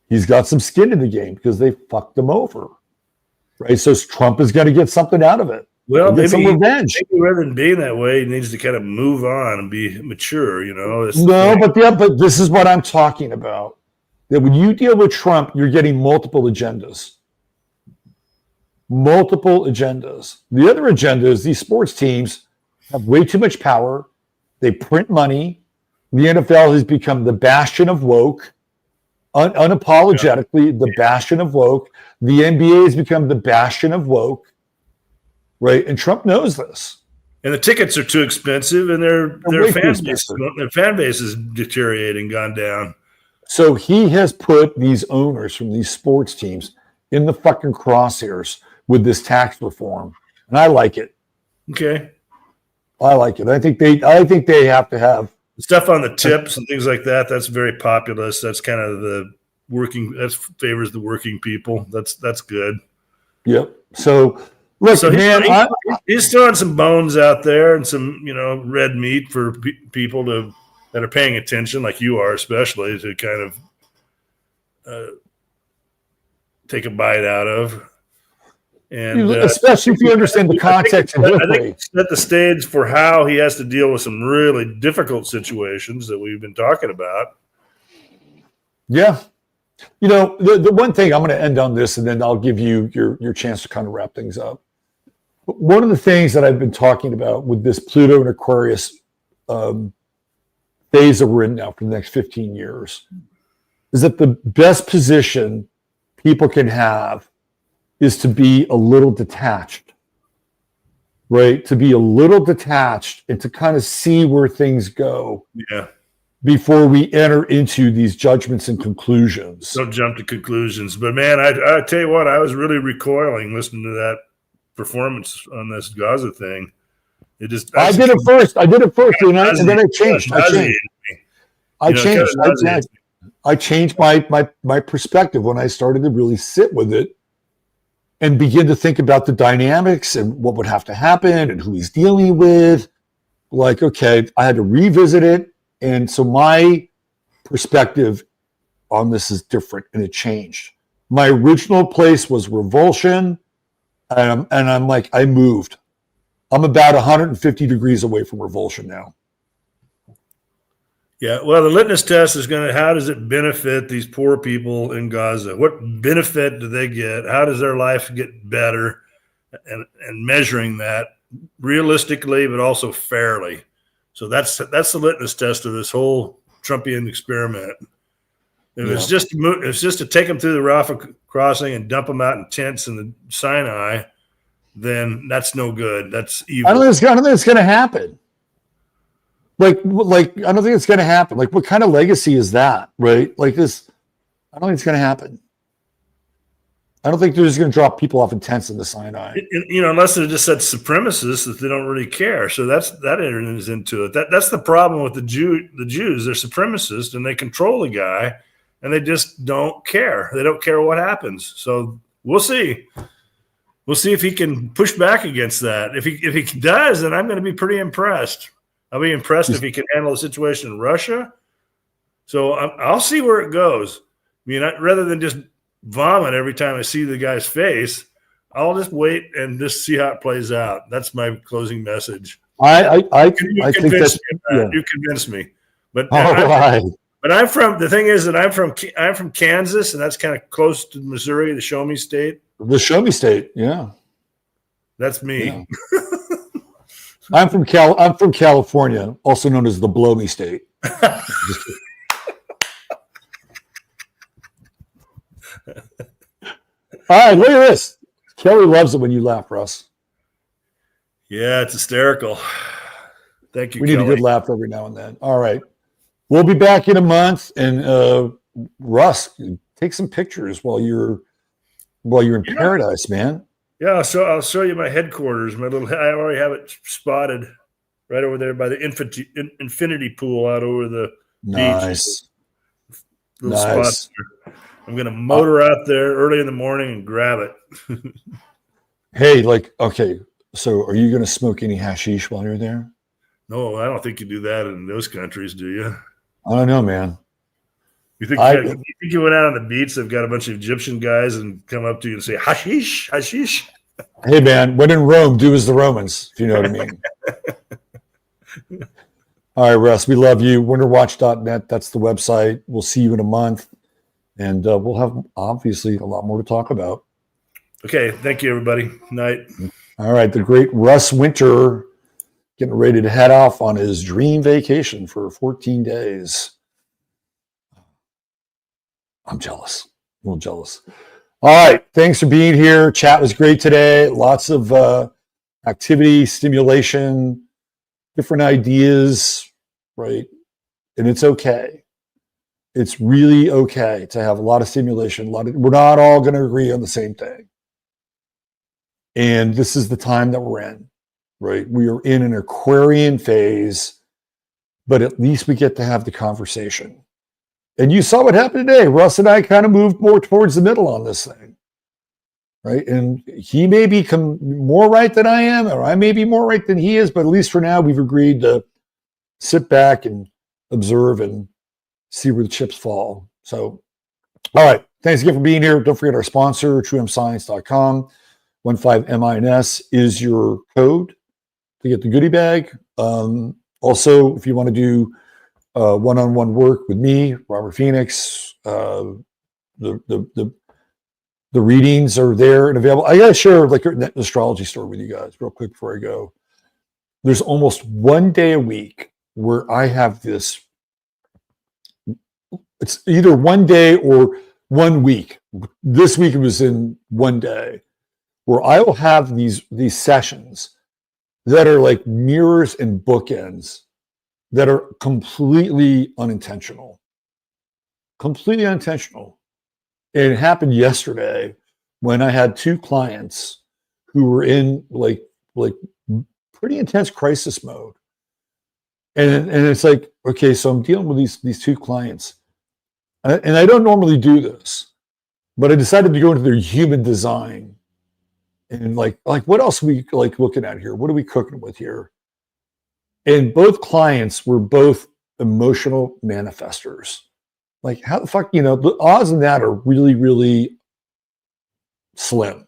He's got some skin in the game because they fucked him over. Right, so Trump is going to get something out of it. Well, maybe some revenge. Maybe rather than being that way, he needs to kind of move on and be mature. But this is what I'm talking about. That when you deal with Trump, you're getting multiple agendas. Multiple agendas. The other agenda is these sports teams have way too much power. They print money. The NFL has become the bastion of woke. Unapologetically, the bastion of woke. The NBA has become the bastion of woke, right? And Trump knows this. And the tickets are too expensive, and their fan base is deteriorating, gone down. So he has put these owners from these sports teams in the fucking crosshairs with this tax reform, and I like it. Okay, I like it. I think they have to have stuff on the tips and things like that. That's very populist. That's kind of the working. That favors the working people. That's good. Yep. So look, so man, he's throwing some bones out there and some red meat for people that are paying attention, like you are, especially to kind of take a bite out of. And especially if you understand the context. I think set the stage for how he has to deal with some really difficult situations that we've been talking about. Yeah. The one thing, I'm going to end on this, and then I'll give you your chance to kind of wrap things up. But one of the things that I've been talking about with this Pluto and Aquarius phase that we're in now for the next 15 years is that the best position people can have is to be a little detached, right? To be a little detached and to kind of see where things go. Yeah. Before we enter into these judgments and conclusions. Don't jump to conclusions. But man, I tell you what, I was really recoiling listening to that performance on this Gaza thing. I did it first, and then I changed. I changed my perspective when I started to really sit with it and begin to think about the dynamics and what would have to happen and who he's dealing with. Like, okay, I had to revisit it. And so my perspective on this is different, and it changed. My original place was revulsion, and I'm like, I moved. I'm about 150 degrees away from revulsion now. Yeah, well, the litmus test is how does it benefit these poor people in Gaza? What benefit do they get? How does their life get better? And measuring that realistically, but also fairly. So that's the litmus test of this whole Trumpian experiment. If it's just to take them through the Rafah crossing and dump them out in tents in the Sinai, then that's no good. That's evil. I don't think it's going to happen. Like I don't think it's going to happen. Like, what kind of legacy is that, right? Like this, I don't think it's going to happen. I don't think they're just going to drop people off in tents in the Sinai. Unless they're just such supremacists that they don't really care. So that enters into it. That's the problem with the Jews. They're supremacists and they control the guy, and they just don't care. They don't care what happens. So we'll see. We'll see if he can push back against that. If he does, then I'm going to be pretty impressed. I'll be impressed if he can handle the situation in Russia. So I'll see where it goes. I mean, rather than just vomit every time I see the guy's face, I'll just wait and just see how it plays out. That's my closing message. I think that's you convinced me. But But I'm from I'm from Kansas, and that's kind of close to Missouri, the Show Me State. The Show Me State, yeah. That's me. Yeah. I'm from California, also known as the Blow Me State. All right, look at this. Kelly loves it when you laugh, Russ. Yeah, it's hysterical. Thank you, We Kelly. need a good laugh every now and then. All right. We'll be back in a month, and Russ, take some pictures while you're in paradise, man. Yeah, so I'll show you my headquarters. I already have it spotted right over there by the infinity pool out over the Nice. beach. Little spot there. I'm going to motor out there early in the morning and grab it. Hey, okay, so are you going to smoke any hashish while you're there? No, I don't think you do that in those countries, do you? I don't know, man. You think you went out on the beach, they've got a bunch of Egyptian guys and come up to you and say, hashish, hashish? Hey, man, when in Rome, do as the Romans, if you know what I mean. All right, Russ, we love you. Winterwatch.net, that's the website. We'll see you in a month, and we'll have, obviously, a lot more to talk about. Okay, thank you, everybody. Night. All right, the great Russ Winter getting ready to head off on his dream vacation for 14 days. I'm jealous. A little jealous. All right. Thanks for being here. Chat was great today. Lots of activity, stimulation, different ideas, right? And it's okay. It's really okay to have a lot of stimulation. We're not all going to agree on the same thing. And this is the time that we're in, right? We are in an Aquarian phase but at least we get to have the conversation. And you saw what happened today. Russ and I kind of moved more towards the middle on this thing, right? And he may become more right than I am, or I may be more right than he is, but at least for now, we've agreed to sit back and observe and see where the chips fall. So, all right. Thanks again for being here. Don't forget our sponsor, truemscience.com. 15MINS is your code to get the goodie bag. Also, if you want to do one-on-one work with me, Robert Phoenix, the readings are there and available. I gotta share like an astrology story with you guys real quick before I go. There's almost one day a week where I have this. It's either one day or 1 week. This week it was in one day where I will have these sessions that are like mirrors and bookends that are completely unintentional. Completely unintentional. And it happened yesterday when I had two clients who were in like pretty intense crisis mode. And it's like, okay, so I'm dealing with these two clients. And I don't normally do this, but I decided to go into their human design and like what else are we like looking at here? What are we cooking with here? And both clients were both emotional manifestors. Like how the fuck, the odds in that are really, really slim,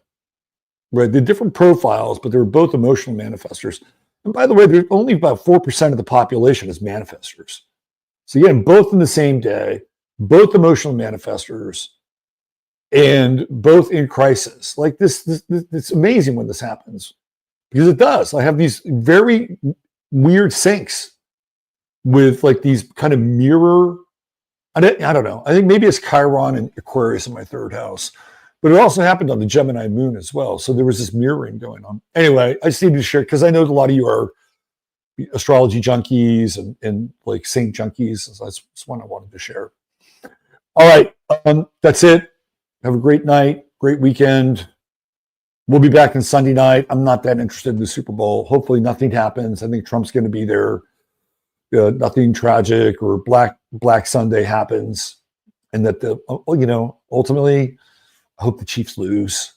right? They're different profiles, but they're both emotional manifestors. And by the way, there's only about 4% of the population is manifestors. So again, both in the same day, both emotional manifestors, and both in crisis. Like this, it's amazing when this happens because it does. I have these very weird syncs with like these kind of mirror. I don't know. I think maybe it's Chiron and Aquarius in my third house, but it also happened on the Gemini moon as well. So there was this mirroring going on. Anyway, I just needed to share because I know a lot of you are astrology junkies and like saint junkies. So that's one I wanted to share. All right. That's it. Have a great night, great weekend. We'll be back on Sunday night. I'm not that interested in the Super Bowl. Hopefully nothing happens. I think Trump's going to be there. Nothing tragic or Black Sunday happens. And that ultimately, I hope the Chiefs lose.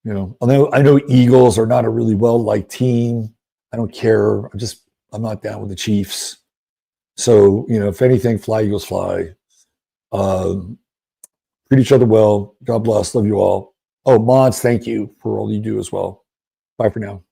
Although I know Eagles are not a really well-liked team. I don't care. I'm not down with the Chiefs. So, if anything, fly, Eagles, fly. Treat each other well. God bless. Love you all. Oh, mods, thank you for all you do as well. Bye for now.